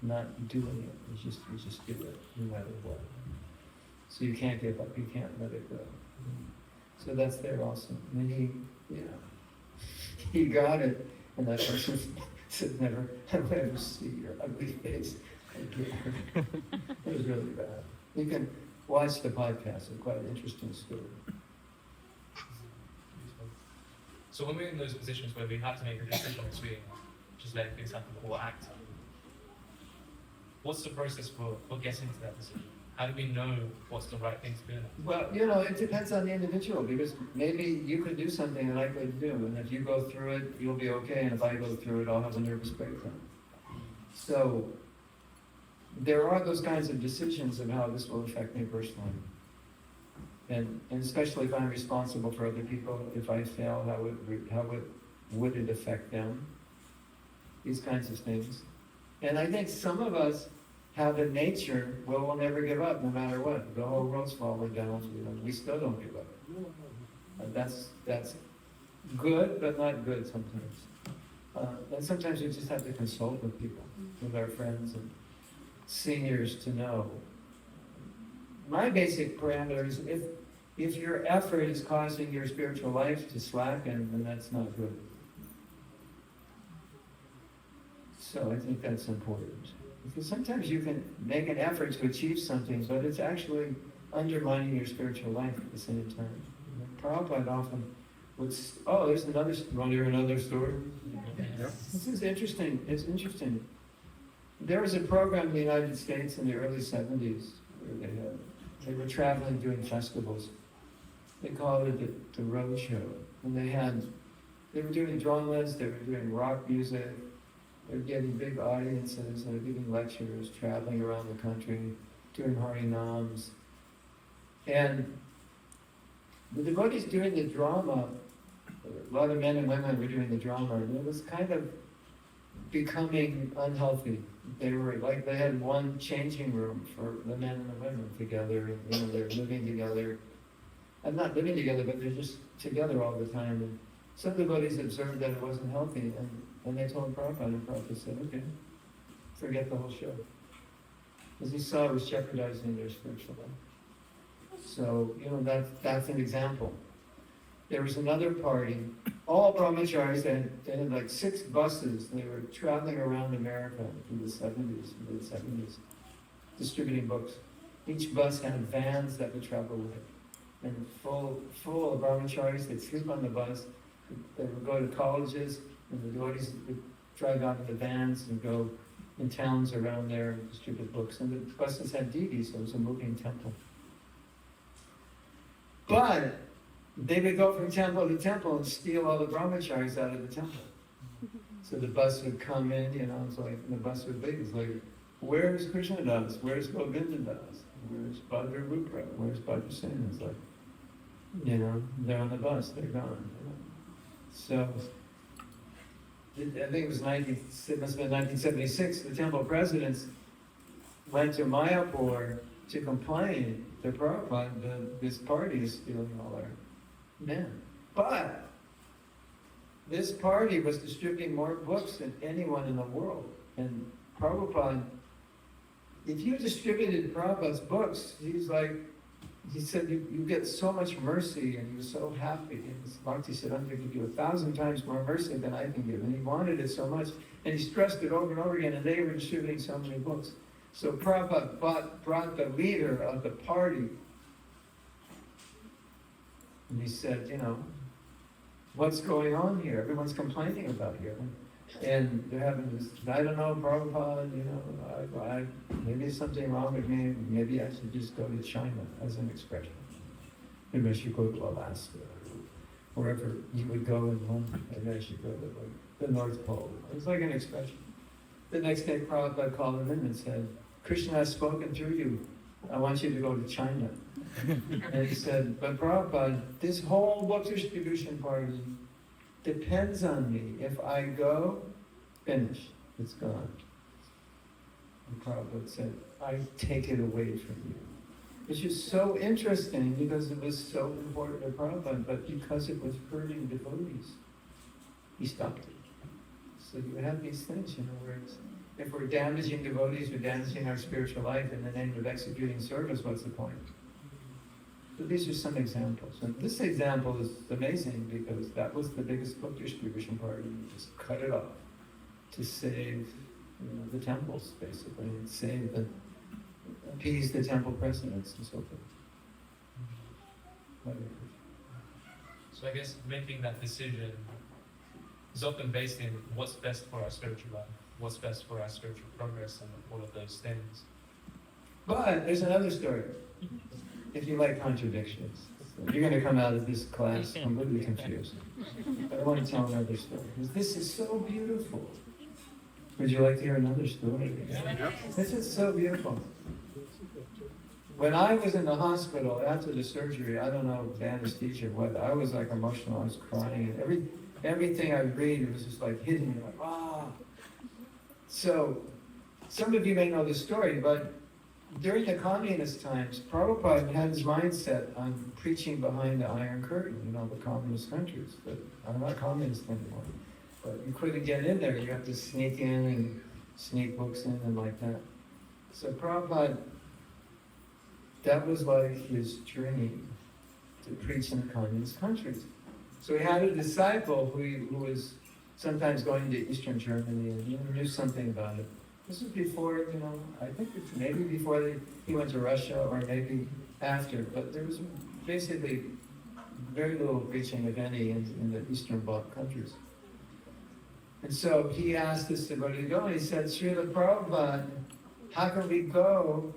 not doing it. You just do it no matter what. So you can't give up, you can't let it go. So that's there also. And he got it, and that person said, never, I'll never see your ugly face again. It was really bad. You can watch the podcast, it's quite an interesting story. So when we're in those positions where we have to make a decision between just letting things happen or acting, what's the process for getting to that decision? How do we know what's the right thing to do? Well, it depends on the individual, because maybe you could do something that I couldn't do, and if you go through it, you'll be okay, and if I go through it, I'll have a nervous breakdown. So there are those kinds of decisions of how this will affect me personally. And especially if I'm responsible for other people, if I fail, how would it affect them? These kinds of things. And I think some of us have a nature where we'll never give up no matter what. The whole world's falling down, we still don't give up. And that's good, but not good sometimes. And sometimes we just have to consult with people, with our friends and seniors to know. My basic parameter is if your effort is causing your spiritual life to slacken, then that's not good. So I think that's important. Because sometimes you can make an effort to achieve something, but it's actually undermining your spiritual life at the same time. Prabhupada often would, there's another, want to hear another story? Yeah. This is interesting, it's interesting. There was a program in the United States in the early 70s where they were traveling doing festivals. They called it the Road Show. And they were doing dramas, they were doing rock music, they were getting big audiences, they were giving lectures, traveling around the country, doing Harinams. And the devotees doing the drama, a lot of men and women were doing the drama, and it was kind of becoming unhealthy. They had one changing room for the men and the women together, and they're living together. And not living together, but they're just together all the time. And some devotees observed that it wasn't healthy, and they told Prabhupada, and Prabhupada said, okay, forget the whole show. Because he saw it was jeopardizing their spiritual life. So, that's an example. There was another party, all brahmacharis, they had like 6 buses. They were traveling around America in the 70s, mid-70s, distributing books. Each bus had vans that would travel with it. And full of brahmacharis, they'd sleep on the bus, they would go to colleges, and the devotees would drive out in the vans and go in towns around there and distribute books. And the buses had deities, so it was a moving temple. But they would go from temple to temple and steal all the brahmacharis out of the temple. So the bus would come in, it's like, the bus would leave, it's like, where's Krishna Das? Where's Govinda Das? Where's Bhadra Rupra? Where's Bhadra Singh? It's like, they're on the bus, they're gone. So, I think it must have been 1976, the temple presidents went to Mayapur to complain to Prabhupada that this party is stealing all our men. But this party was distributing more books than anyone in the world. And Prabhupada, if you distributed Prabhupada's books, he said, you get so much mercy, and he was so happy. And Bhakti said, I'm going to give you 1,000 times more mercy than I can give. And he wanted it so much, and he stressed it over and over again, and they were distributing so many books. So Prabhupada brought the leader of the party, and he said, what's going on here? Everyone's complaining about here. And they're having this, I don't know, Prabhupada, maybe there's something wrong with me. Maybe I should just go to China as an expression. Maybe I should go to Alaska, or wherever you would go in London. Maybe I should go to the North Pole. It's like an expression. The next day, Prabhupada called him in and said, Krishna has spoken through you. I want you to go to China. And he said, but Prabhupada, this whole book distribution party depends on me. If I go, finish. It's gone. And Prabhupada said, I take it away from you. It's just so interesting because it was so important to Prabhupada, but because it was hurting devotees, he stopped it. So you have these things, where if we're damaging devotees, we're damaging our spiritual life in the name of executing service, what's the point? So these are some examples. And this example is amazing because that was the biggest book distribution party. You just cut it off to save the temples, basically, and appease the temple presidents and so forth. So I guess making that decision is often based in what's best for our spiritual life, what's best for our spiritual progress, and all of those things. But there's another story. If you like contradictions, you're going to come out of this class completely confused. But I want to tell another story, because this is so beautiful. Would you like to hear another story? Yeah. This is so beautiful. When I was in the hospital after the surgery, I don't know, the anesthesia or what, I was like emotional, I was crying, and everything I read was just like hitting me, like, ah. So, some of you may know this story, but during the communist times, Prabhupada had his mindset on preaching behind the Iron Curtain, the communist countries, but I'm not communist anymore. But you couldn't get in there, you have to sneak in and sneak books in and like that. So Prabhupada, that was like his dream, to preach in the communist countries. So he had a disciple who was sometimes going to Eastern Germany and he knew something about it. This was before, I think it's maybe before he went to Russia, or maybe after, but there was basically very little preaching, if any, in the Eastern Bloc countries. And so he asked us to go, and he said, Srila Prabhupada, how can we go?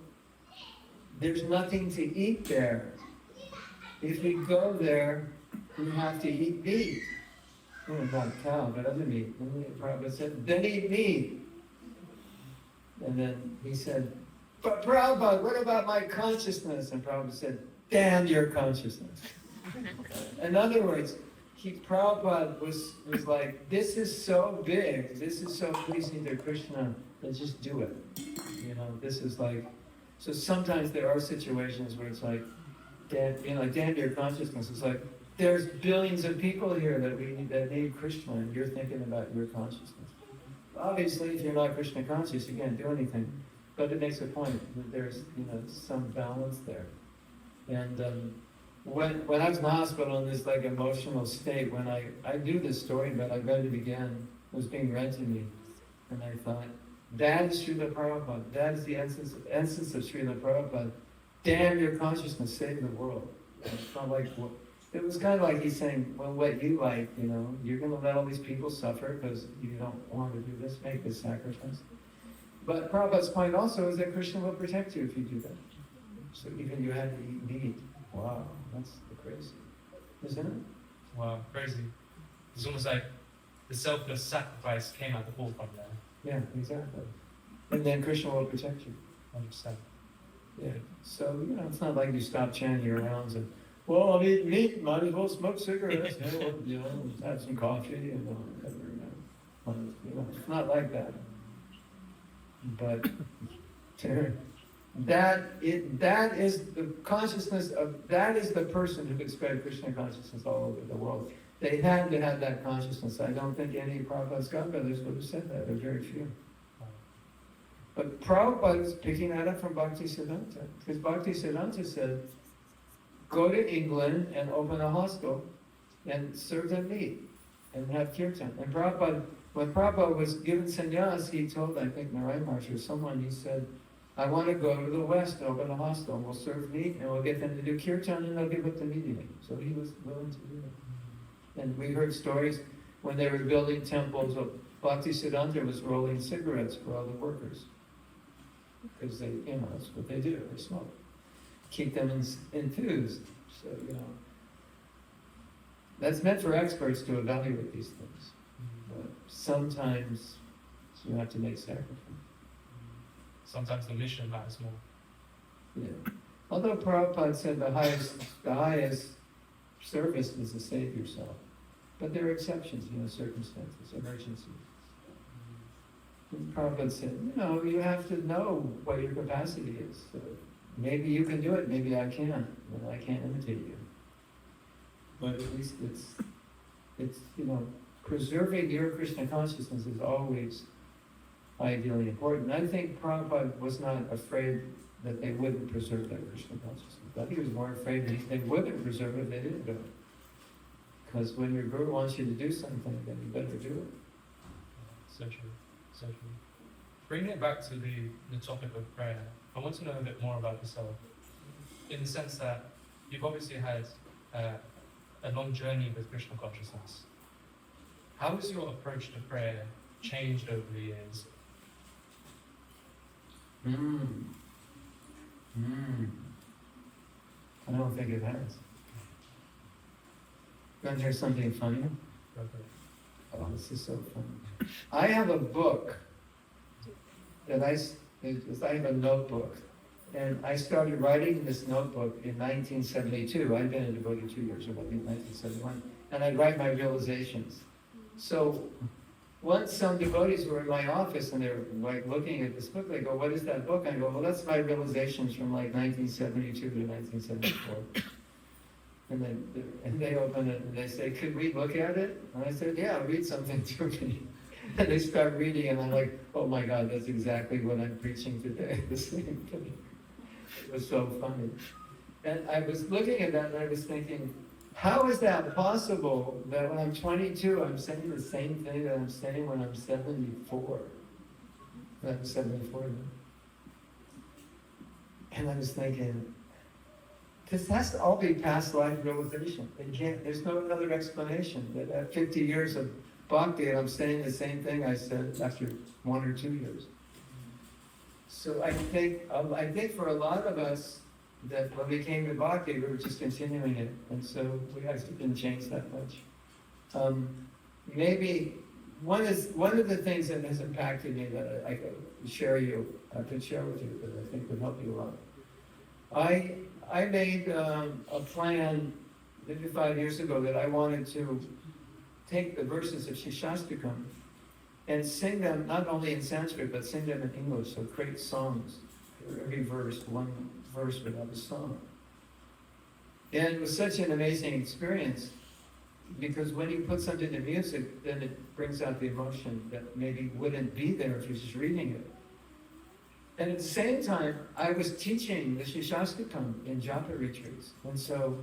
There's nothing to eat there. If we go there, we have to eat meat. Not cow, but other meat. And Prabhupada said, then eat meat. And then he said, but Prabhupada, what about my consciousness? And Prabhupada said, damn your consciousness. In other words, Prabhupada was like, this is so big, this is so pleasing to Krishna, let's just do it. This is like, so sometimes there are situations where it's like, damn your consciousness. It's like, there's billions of people here that need Krishna, and you're thinking about your consciousness. Obviously, if you're not Krishna conscious, you can't do anything. But it makes a point that there's some balance there. And when I was in the hospital in this like emotional state, when I knew this story, but I read it again, it was being read to me, and I thought, that is Srila Prabhupada. That is the essence of Srila Prabhupada. Damn your consciousness, save the world. It's not like, it was kind of like he's saying, well, what you like, you're going to let all these people suffer because you don't want to do this, make this sacrifice. But Prabhupada's point also is that Krishna will protect you if you do that. So even you had to eat meat. Wow, that's crazy, isn't it? Wow, crazy. It's almost like the selfless sacrifice came at the forefront there. Yeah, exactly. And then Krishna will protect you. 100%. Yeah. So, it's not like you stop chanting your rounds and, well, I'll eat meat, might as well smoke cigarettes, have some coffee, whatever, it's not like that. But that is the consciousness that is the person who could spread Krishna consciousness all over the world. They had to have that consciousness. I don't think any Prabhupada's godbrothers would have said that. There are very few. But Prabhupada is picking that up from Bhaktisiddhanta. Because Bhaktisiddhanta said, go to England and open a hostel and serve them meat and have kirtan. And when Prabhupada was given sannyas, he told, I think, Narayan Maharaj or someone, he said, I want to go to the West and open a hostel, and we'll serve meat, and we'll get them to do kirtan, and they'll give it to me. So he was willing to do that. And we heard stories when they were building temples, Bhaktisiddhanta was rolling cigarettes for all the workers. Because they, that's what they do, they smoke. Keep them enthused. So, that's meant for experts to evaluate these things. But sometimes you have to make sacrifice. Sometimes the mission matters more. Yeah. Although Prabhupada said the highest service is to save yourself. But there are exceptions, circumstances, emergencies. And Prabhupada said, you have to know what your capacity is. So maybe you can do it, maybe I can't. And I can't imitate you. But at least it's preserving your Krishna consciousness is always ideally important. I think Prabhupada was not afraid that they wouldn't preserve their Krishna consciousness. I think he was more afraid that they wouldn't preserve it if they didn't do it. Because when your guru wants you to do something, then you better do it. So true, so true. Bringing it back to the topic of prayer, I want to know a bit more about yourself. In the sense that you've obviously had a long journey with Krishna consciousness. How has your approach to prayer changed over the years? I don't think it has. You want to hear something funny? Okay. Oh, this is so funny. I have a book that I have a notebook, and I started writing this notebook in 1972. I'd been a devotee 2 years ago, in 1971, and I'd write my realizations. So once some devotees were in my office and they were like looking at this book, they go, what is that book? I go, well, that's my realizations from like 1972 to 1974. And they open it and they say, could we look at it? And I said, yeah, read something to me. And they start reading and I'm like, oh my God, that's exactly what I'm preaching today, the same thing. It was so funny. And I was looking at that and I was thinking, how is that possible that when I'm 22, I'm saying the same thing that I'm saying when I'm 74? I'm 74 now. And I was thinking, this has to all be past life realization. There's no other explanation. That at 50 years of bhakti, I'm saying the same thing I said after 1 or 2 years. So I think for a lot of us, that when we came to bhakti, we were just continuing it, and so we actually didn't change that much. Maybe one of the things that has impacted me that I could share with you, that I think would help you a lot. I made a plan maybe 5 years ago that I wanted to take the verses of Shikshastakam and sing them not only in Sanskrit, but sing them in English, so create songs. Every verse, one verse would have a song. And it was such an amazing experience, because when you put something to music, then it brings out the emotion that maybe wouldn't be there if you're just reading it. And at the same time, I was teaching the Shikshastakam in Japa retreats. And so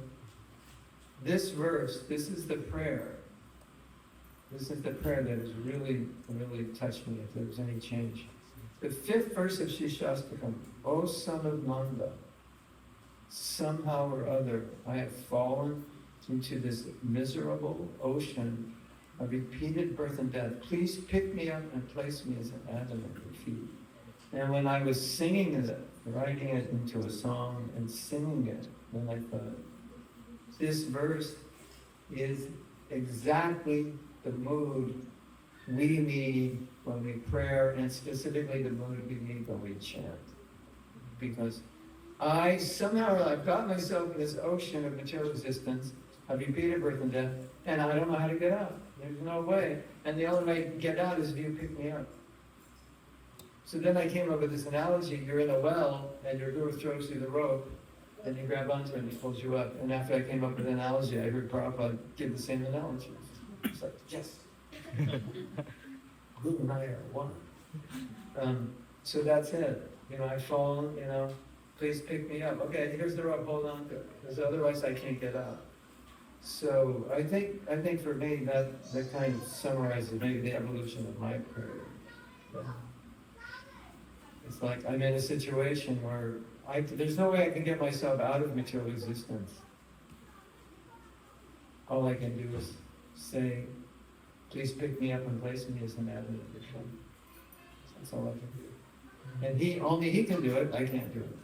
this verse, this is the prayer. This is the prayer that has really, really touched me, if there was any change. The 5th verse of Shikshastakam, O son of Nanda, somehow or other I have fallen into this miserable ocean of repeated birth and death. Please pick me up and place me as an atom at your feet. And when I was singing it, writing it into a song and singing it, then I thought, this verse is exactly the mood we need when we pray, and specifically the mood we need when we chant. Because I've got myself in this ocean of material existence, of repeated birth and death, and I don't know how to get out. There's no way. And the only way to get out is if you pick me up. So then I came up with this analogy: you're in a well, and your guru throws you the rope, and you grab onto it and he pulls you up. And after I came up with an analogy, I heard Prabhupada give the same analogy. It's like, yes. Guru and I are one. So that's it. I've fallen, please pick me up. Okay, here's the rope, hold on to it, because otherwise I can't get out. So I think for me that kind of summarizes maybe the evolution of my prayer. It's like I'm in a situation where there's no way I can get myself out of material existence. All I can do is say, please pick me up and place me as an atom at your feet. That's all I can do. And only he can do it, I can't do it.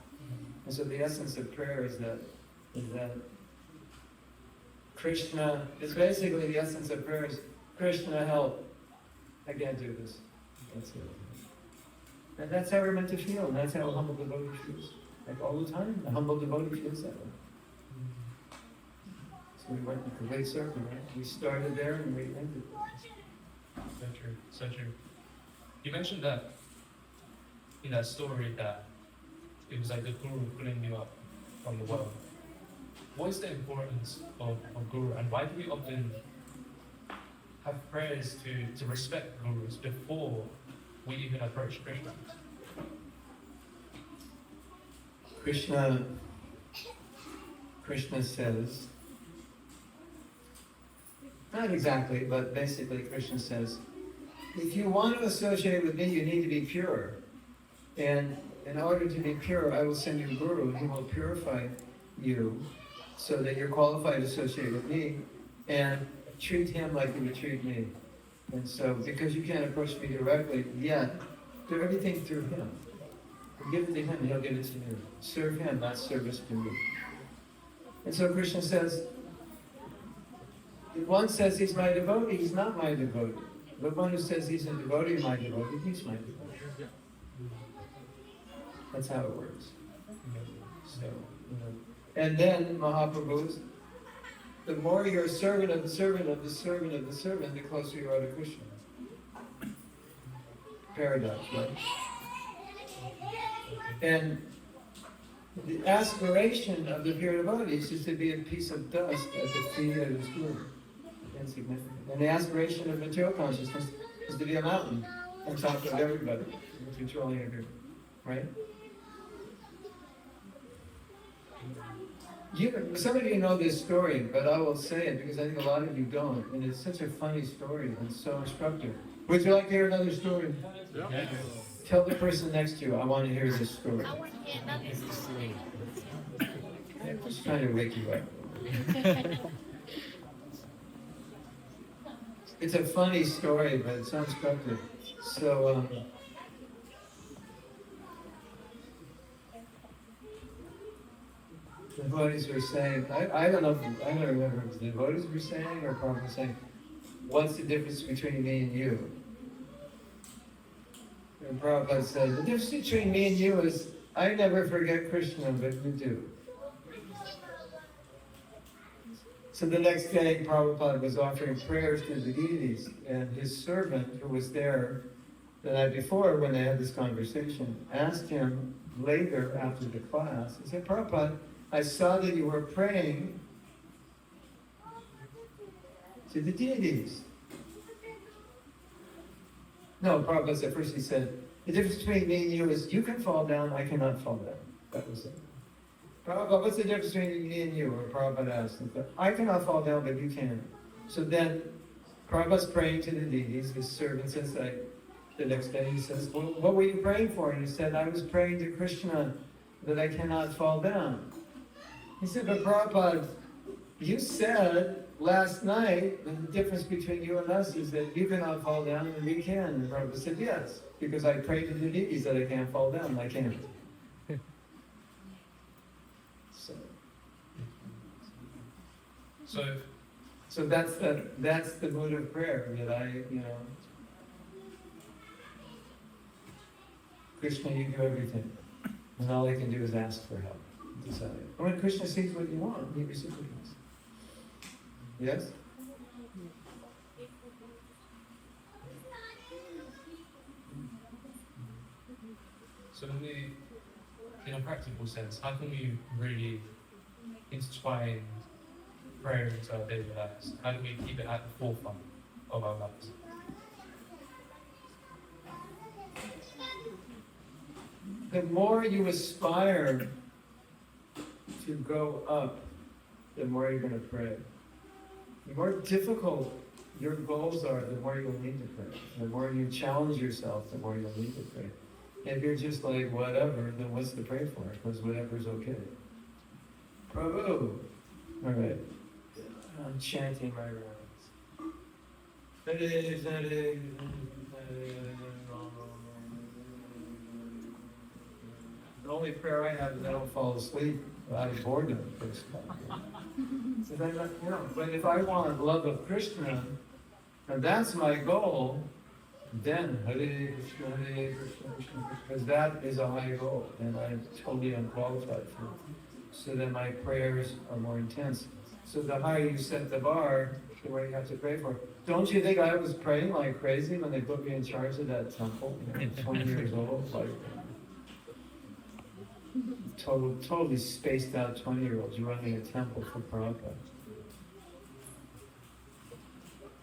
And so the essence of prayer is that Krishna, is basically the essence of prayer is, Krishna, help. I can't do this. That's it. And that's how we're meant to feel, and that's how a humble devotee feels. Like all the time, a humble devotee feels that way. So we went in a complete circle, right? We started there and we ended. So true, so true. You mentioned that in that story that it was like the guru pulling you up from the well. What is the importance of guru, and why do we often have prayers to respect gurus before we even approach Krishna? Krishna says, not exactly, but basically Krishna says, if you want to associate with me, you need to be pure. And in order to be pure, I will send you a guru who will purify you so that you're qualified to associate with me, and treat him like you would treat me. And so, because you can't approach me directly yet, do everything through him. Give it to him, he'll give it to you. Serve him, not service to me. And so Krishna says, if one says he's my devotee, he's not my devotee. But one who says he's a devotee, my devotee, he's my devotee. That's how it works. So, and then Mahaprabhu's, the more you're a servant of the servant of the servant of the servant, the closer you are to Krishna. Paradox, right? And the aspiration of the pure devotees is to be a piece of dust at the feet of his guru. Insignificant. And the aspiration of material consciousness is to be a mountain on top of everybody, controlling everyone. Right? Some of you know this story, but I will say it because I think a lot of you don't. And it's such a funny story and so instructive. Would you like to hear another story? Yeah. Tell the person next to you, I want to hear this story. I want to hear another story. I'm just trying to wake you up. It's a funny story, but it's unexpected. So, the devotees were saying, I don't know, I don't remember if it was the devotees were saying or Prabhupada was saying, what's the difference between me and you? And Prabhupada said, the difference between me and you is I never forget Krishna, but you do. So the next day, Prabhupada was offering prayers to the deities, and his servant, who was there the night before when they had this conversation, asked him later after the class, he said, Prabhupada, I saw that you were praying to the deities. No, Prabhupada said, first he said, the difference between me and you is you can fall down, I cannot fall down. That was it. Prabhupada, what's the difference between me and you? Or Prabhupada asked him, I cannot fall down, but you can. So then, Prabhupada's praying to the deities, his servant says, the next day he says, well, what were you praying for? And he said, I was praying to Krishna that I cannot fall down. He said, but Prabhupada, you said last night that the difference between you and us is that you cannot fall down and we can. And Prabhupada said, yes, because I prayed to the deities that I can't fall down, I can't. So that's the mood of prayer that Krishna, you do everything, and all he can do is ask for help. Decide. And when Krishna sees what you want, he reciprocates. Yes? So in a practical sense, how can we really intertwine prayer into our daily lives? How do we keep it at the forefront of our lives? The more you aspire to go up, the more you're going to pray. The more difficult your goals are, the more you'll need to pray. The more you challenge yourself, the more you'll need to pray. If you're just like, whatever, then what's to pray for? Because whatever's okay. Prabhu! All right. I'm chanting my rounds. The only prayer I have is I don't fall asleep out of boredom. So then, but if I want love of Krishna, and that's my goal, then Hare Krishna, Hare Krishna, Krishna Krishna, because that is a high goal, and I'm totally unqualified for it. So then my prayers are more intense. So the higher you set the bar, the more you have to pray for. Don't you think I was praying like crazy when they put me in charge of that temple? 20 years old, like totally spaced out 20-year-olds running a temple for Prabhupada.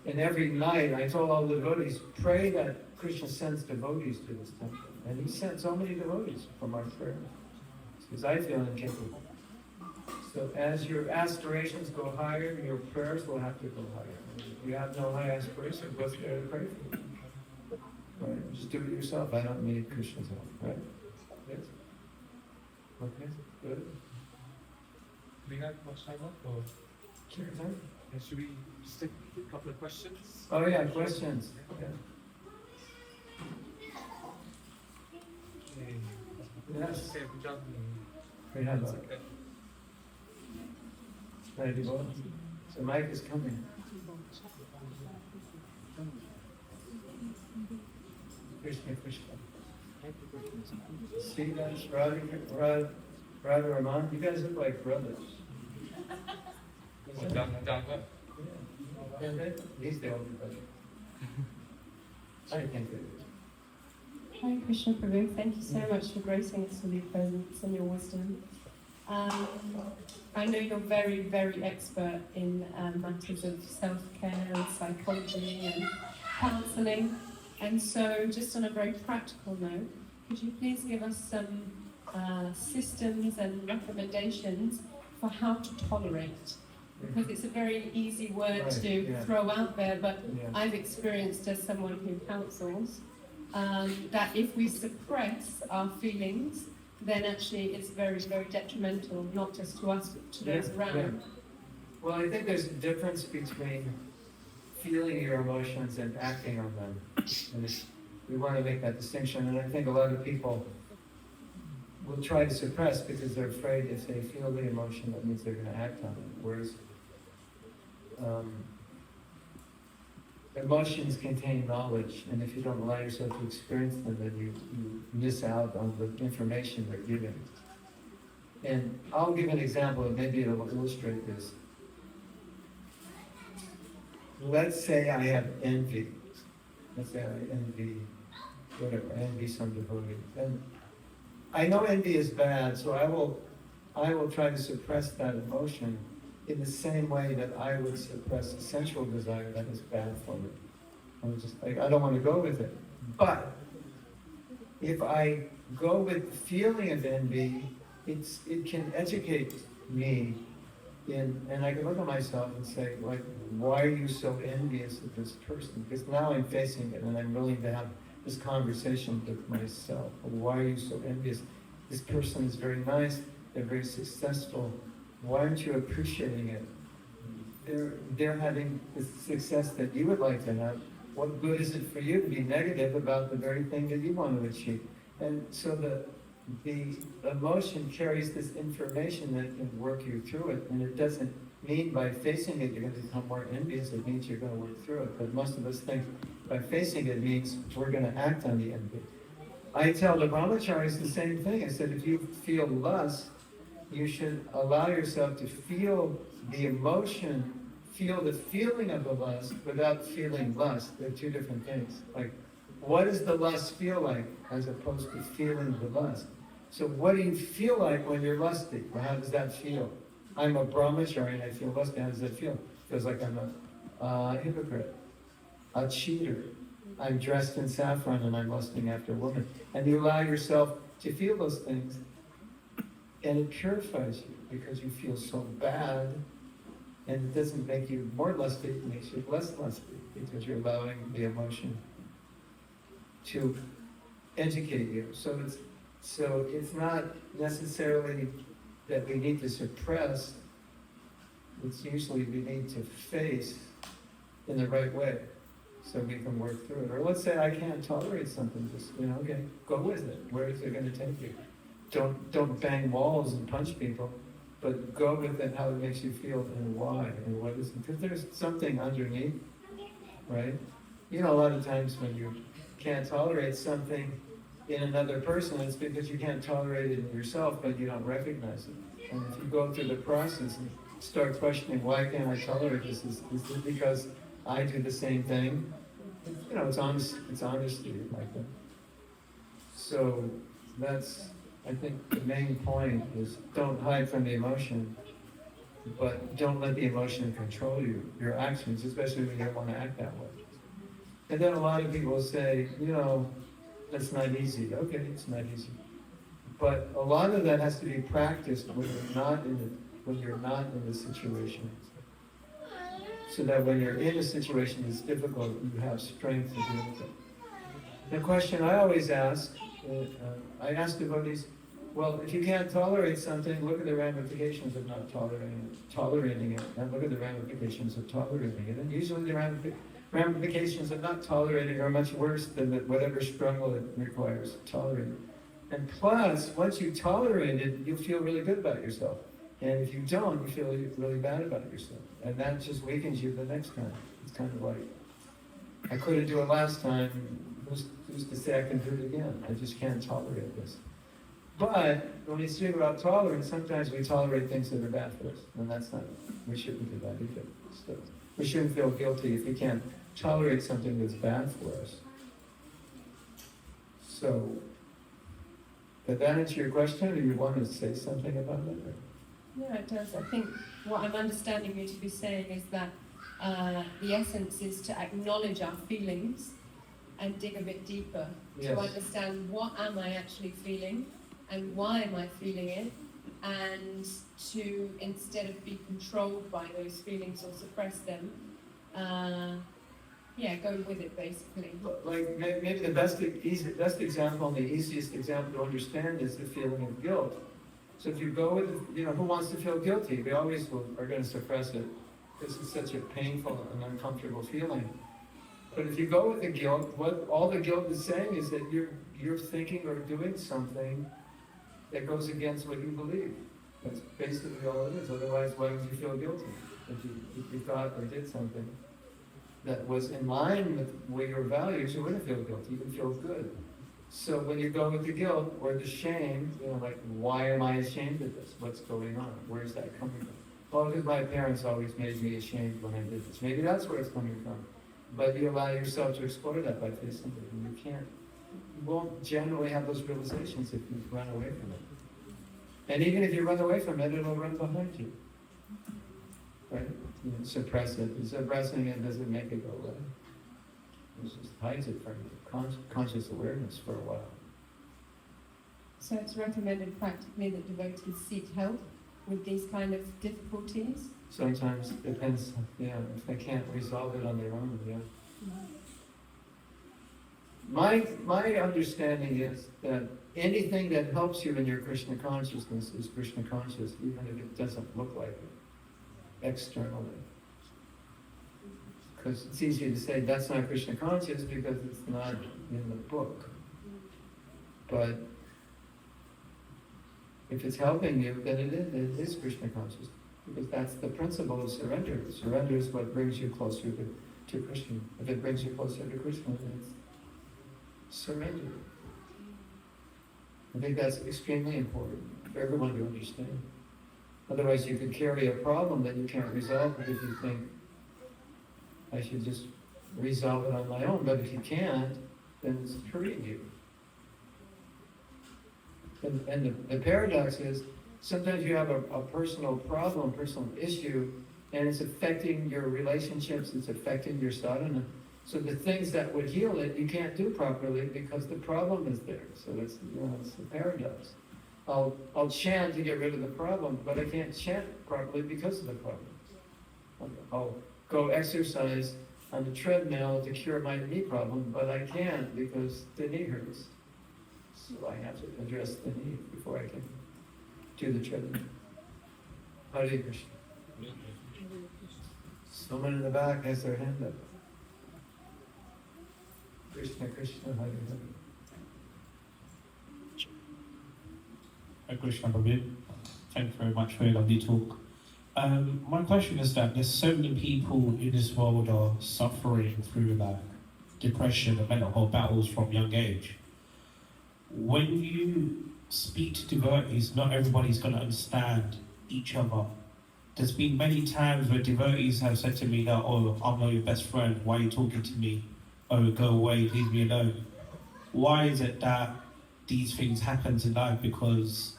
And every night I told all the devotees, pray that Krishna sends devotees to this temple. And he sent so many devotees from our prayer. Because I feel incapable. So as your aspirations go higher, your prayers will have to go higher. If you have no high aspirations, what's there to pray for? Right? Just do it yourself. I don't need Krishna's help. Right? Yes? Okay, good. Do we have much time left, or Sure. should we stick a couple of questions? Oh yeah, questions. Yeah. Yes. Okay, we jump in. We have It's a okay. ready to go. So Mike is coming. Krishna, Krishna. See that's Radha Raman. You guys look like brothers. Down there. Yeah. He's the older brother. I can't do it. Hi, Krishna Prabhu. Thank you so much for gracing us with your presence and your wisdom. I know you're very, very expert in matters of self-care and psychology and counselling. And so, just on a very practical note, could you please give us some systems and recommendations for how to tolerate? Because it's a very easy word to throw out there, but I've experienced as someone who counsels that if we suppress our feelings, then actually it's very, very detrimental, not just to us, but to those Yeah, around. yeah. Well, I think there's a difference between feeling your emotions and acting on them. And we want to make that distinction, and I think a lot of people will try to suppress because they're afraid if they feel the emotion, that means they're going to act on it. Whereas emotions contain knowledge, and if you don't allow yourself to experience them, then you miss out on the information they're giving. And I'll give an example, and maybe it'll illustrate this. Let's say I have envy. Let's say I envy, whatever, I envy some devotee. And I know envy is bad, so I will try to suppress that emotion in the same way that I would suppress a sensual desire that is bad for me. I'm just like, I don't want to go with it. But if I go with the feeling of envy, it can educate me and I can look at myself and say, like, why are you so envious of this person? Because now I'm facing it and I'm willing to have this conversation with myself. Why are you so envious? This person is very nice, they're very successful. Why aren't you appreciating it? They're having the success that you would like to have. What good is it for you to be negative about the very thing that you want to achieve? And so the emotion carries this information that can work you through it, and it doesn't mean by facing it you're going to become more envious. It means you're going to work through it. But most of us think by facing it means we're going to act on the envy. I tell the brahmacharis the same thing. I said, if you feel lust, you should allow yourself to feel the emotion, feel the feeling of the lust without feeling lust. They're two different things. Like, what does the lust feel like as opposed to feeling the lust? So what do you feel like when you're lusty? Well, how does that feel? I'm a brahmachari and I feel lusty. How does that feel? It feels like I'm a hypocrite, a cheater. I'm dressed in saffron and I'm lusting after a woman. And you allow yourself to feel those things, and it purifies you because you feel so bad, and it doesn't make you more lusty, it makes you less lusty because you're allowing the emotion to educate you. So it's not necessarily that we need to suppress, it's usually we need to face in the right way so we can work through it. Or let's say I can't tolerate something, just, okay, go with it. Where is it going to take you? Don't bang walls and punch people, but go with it, how it makes you feel and why and what is it. Because there's something underneath, right? A lot of times when you can't tolerate something in another person, it's because you can't tolerate it in yourself, but you don't recognize it. And if you go through the process and start questioning, why can't I tolerate this? Is it because I do the same thing? It's honesty like that. So that's, I think the main point is don't hide from the emotion, but don't let the emotion control you, your actions, especially when you don't want to act that way. And then a lot of people say, that's not easy. Okay, it's not easy. But a lot of that has to be practiced when you're not in the situation. So that when you're in a situation that's difficult, you have strength to deal with it. The question I always ask, I ask devotees, well, if you can't tolerate something, look at the ramifications of not tolerating it, and look at the ramifications of tolerating it. And usually the ramifications of not tolerating are much worse than whatever struggle it requires to tolerate. And plus, once you tolerate it, you'll feel really good about yourself. And if you don't, you feel really bad about yourself. And that just weakens you the next time. It's kind of like, I couldn't do it last time, who's to say I can do it again? I just can't tolerate this. But when we speak about tolerance, sometimes we tolerate things that are bad for us. And we shouldn't do that either. So we shouldn't feel guilty if we can't tolerate something that's bad for us. So, did that answer your question, or you want to say something about it? Yeah, it does. I think what I'm understanding you to be saying is that the essence is to acknowledge our feelings and dig a bit deeper to understand what am I actually feeling and why am I feeling it, and to, instead of be controlled by those feelings or suppress them, Yeah, go with it basically. Like maybe the best example and the easiest example to understand is the feeling of guilt. So if you go with, who wants to feel guilty? We always are going to suppress it because it's such a painful and uncomfortable feeling. But if you go with the guilt, what all the guilt is saying is that you're thinking or doing something that goes against what you believe. That's basically all it is. Otherwise, why would you feel guilty? If you thought or did something that was in line with your values, you wouldn't feel guilty. You would feel good. So when you go with the guilt or the shame, like, why am I ashamed of this? What's going on? Where's that coming from? Well, because my parents always made me ashamed when I did this. Maybe that's where it's coming from. But you allow yourself to explore that by facing it, and you won't generally have those realizations if you run away from it. And even if you run away from it, it'll run behind you. Right? Suppress it. Suppressing it doesn't make it go away. It just hides it from you. Conscious awareness for a while. So it's recommended practically that devotees seek help with these kind of difficulties? Sometimes it depends, if they can't resolve it on their own, My understanding is that anything that helps you in your Krishna consciousness is Krishna conscious, even if it doesn't look like it externally. Because it's easy to say that's not Krishna conscious because it's not in the book. But if it's helping you, then it is Krishna conscious. Because that's the principle of surrender. Surrender is what brings you closer to Krishna. If it brings you closer to Krishna, then it's surrender. I think that's extremely important for everyone to understand. Otherwise you could carry a problem that you can't resolve because you think, I should just resolve it on my own. But if you can't, then it's hurting you. And the paradox is, sometimes you have a personal problem, personal issue, and it's affecting your relationships, it's affecting your sadhana. So the things that would heal it, you can't do properly because the problem is there. So it's a paradox. I'll chant to get rid of the problem, but I can't chant properly because of the problem. I'll go exercise on the treadmill to cure my knee problem, but I can't because the knee hurts. So I have to address the knee before I can do the treadmill. Hare Krishna. Someone in the back has their hand up. Krishna, Krishna, Hare Hare. Hare Krishna, Prabhu. Thank you very much for your lovely talk. My question is that there's so many people in this world are suffering through like depression and mental health battles from young age. When you speak to devotees, not everybody's going to understand each other. There's been many times where devotees have said to me that, oh, I'm not your best friend, why are you talking to me? Oh, go away, leave me alone. Why is it that these things happen in life? Because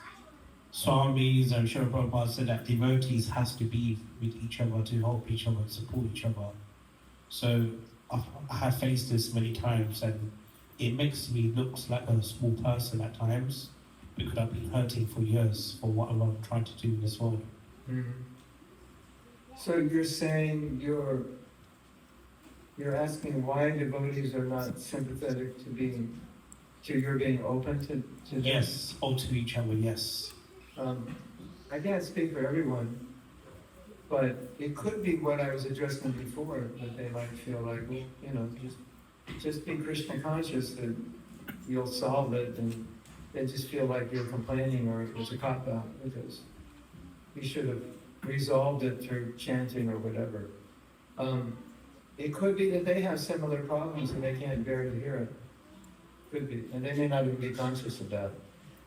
Swamis and Srila Prabhupada said that devotees has to be with each other to help each other, support each other. So I have faced this many times and it makes me look like a small person at times because I've been hurting for years for what I'm trying to do in this world. Mm-hmm. So you're saying you're asking why devotees are not sympathetic to your being open to them? Yes, all to each other, yes. I can't speak for everyone, but it could be what I was addressing before, that they might feel like, well, just be Krishna conscious and you'll solve it, and they just feel like you're complaining or it's a cop-out because you should have resolved it through chanting or whatever. It could be that they have similar problems and they can't bear to hear it. Could be, and they may not even be conscious of that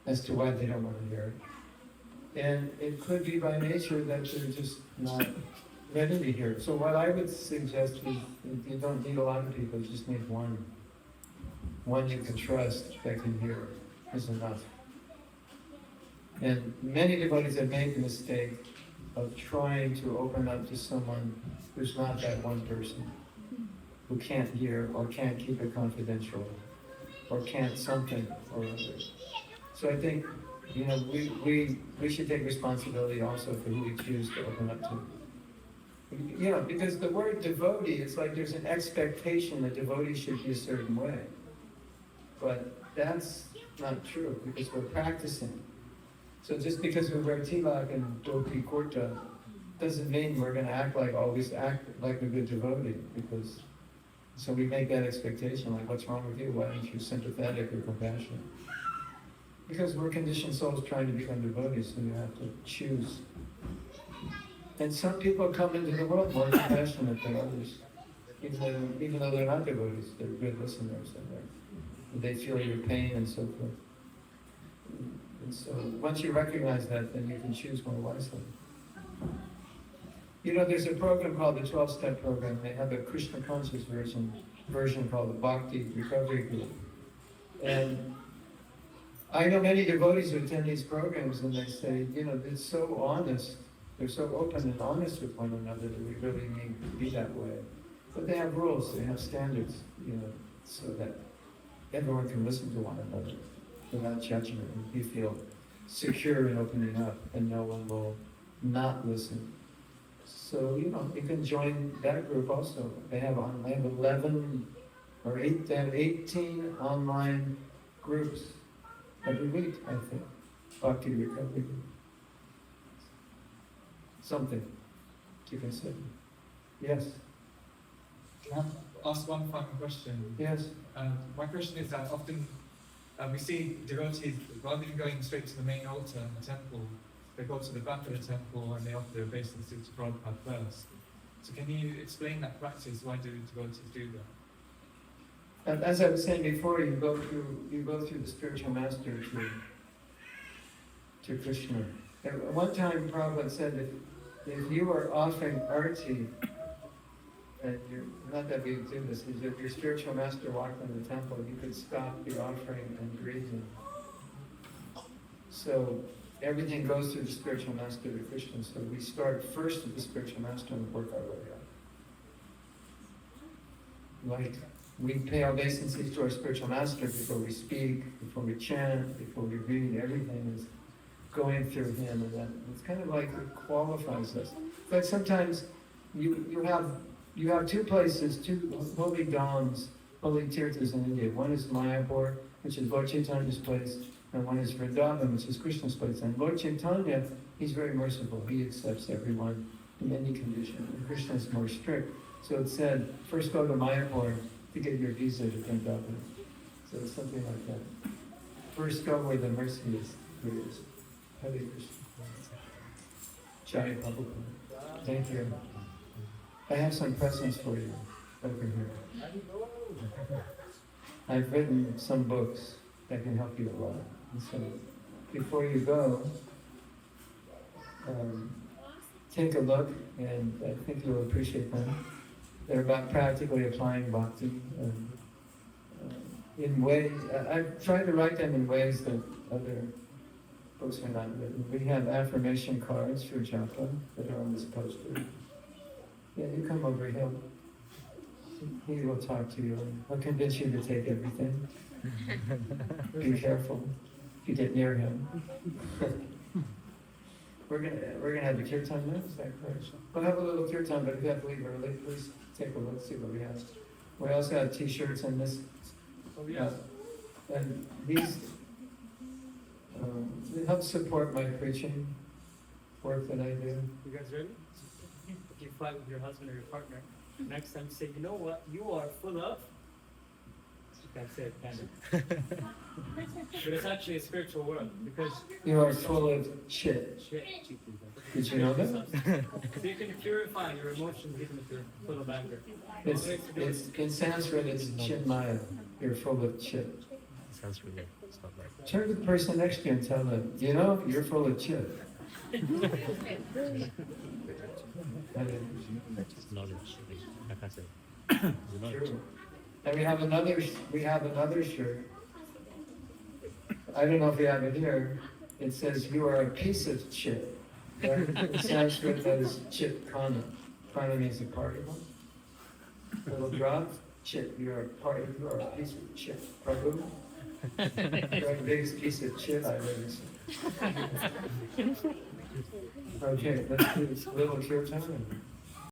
as to why they don't want to hear it. And it could be by nature that they're just not ready to hear it. So what I would suggest is you don't need a lot of people, you just need one. One you can trust that can hear it is enough. And many devotees have made the mistake of trying to open up to someone who's not that one person, who can't hear or can't keep it confidential or can't something or other. So I think, we should take responsibility also for who we choose to open up to. You know, because the word devotee, it's like there's an expectation that devotee should be a certain way. But that's not true, because we're practicing. So just because we wear tilak and dhoti kurta, doesn't mean we're going to always act like a good devotee, because, so we make that expectation, like, what's wrong with you? Why aren't you sympathetic or compassionate? Because we're conditioned souls trying to become devotees, so you have to choose. And some people come into the world more compassionate than others, even though they're not devotees, they're good listeners, and they feel your pain and so forth. And so once you recognize that, then you can choose more wisely. You know, there's a program called the 12-Step Program. They have a Krishna conscious version called the Bhakti Recovery Group. And I know many devotees who attend these programs, and they say, you know, it's so honest. They're so open and honest with one another that we really need to be that way. But they have rules, they have standards, you know, so that everyone can listen to one another without judgment, and you feel secure in opening up, and no one will not listen. So, you know, you can join that group also. They have 11 or 8, they have 18 online groups every week, I think. Bhakti Recovery Group. Something to consider. Yes? Can I ask one final question? Yes? My question is that often we see devotees, rather than going straight to the main altar in the temple, they go to the back of the temple and they offer their obeisances to Prabhupada first. So can you explain that practice? Why do devotees do that? And as I was saying before, you go through the spiritual master to Krishna. At one time, Prabhupada said if you are offering arti, and not that we do this, is if your spiritual master walked in the temple, you could stop your offering and greet him. So everything goes through the spiritual master to Krishna. So we start first with the spiritual master and work our way up. Like, we pay obeisances to our spiritual master before we speak, before we chant, before we read. Everything is going through him, and then it's kind of like it qualifies us. But sometimes you have two places, two holy dhams, holy tirthas in India. One is Mayapur, which is Lord Chaitanya's place, and one is Vrindavan, which is Krishna's place. And Lord Chaitanya, he's very merciful. He accepts everyone in any condition. And Krishna is more strict. So it said, first go to Mayapur to get your visa to Vrindavan. So it's something like that. First go where the mercy is. Hare Krishna. Jai Prabhupada. Thank you. I have some presents for you over here. I've written some books that can help you a lot. And so before you go, take a look, and I think you'll appreciate them. They're about practically applying bhakti. In ways, I've tried to write them in ways that other books are not written. We have affirmation cards for Japa that are on this poster. Yeah, you come over here. He will talk to you. He'll convince you to take everything. Be careful if you get near him. We're gonna have the kirtan now, is that correct? We'll have a little kirtan, but if you have to leave early, please take a look, see what we have. We also have t-shirts and this. Oh yeah. And these it helps support my preaching work that I do. You guys ready? If you fight with your husband or your partner, next time say, you know what, you are full of. You can say it, kind of. But it's actually a spiritual word because You are full of shit. shit. Did you know that? So you can purify your emotions even if you're full of anger. It's in Sanskrit. It's chinmaya. You're full of shit. Sounds really it's not like Turn to the person next to you and tell them, you know, you're full of shit. just knowledge. Like I said, knowledge. True. And we have another shirt. I don't know if we have it here. It says, you are a piece of shit. Right? In Sanskrit, that is chit kana. Kana means a particle. Little drop, chit. You are a piece of shit. Prabhu. You're the biggest piece of shit I've ever seen. Okay, let's do this little kirtan.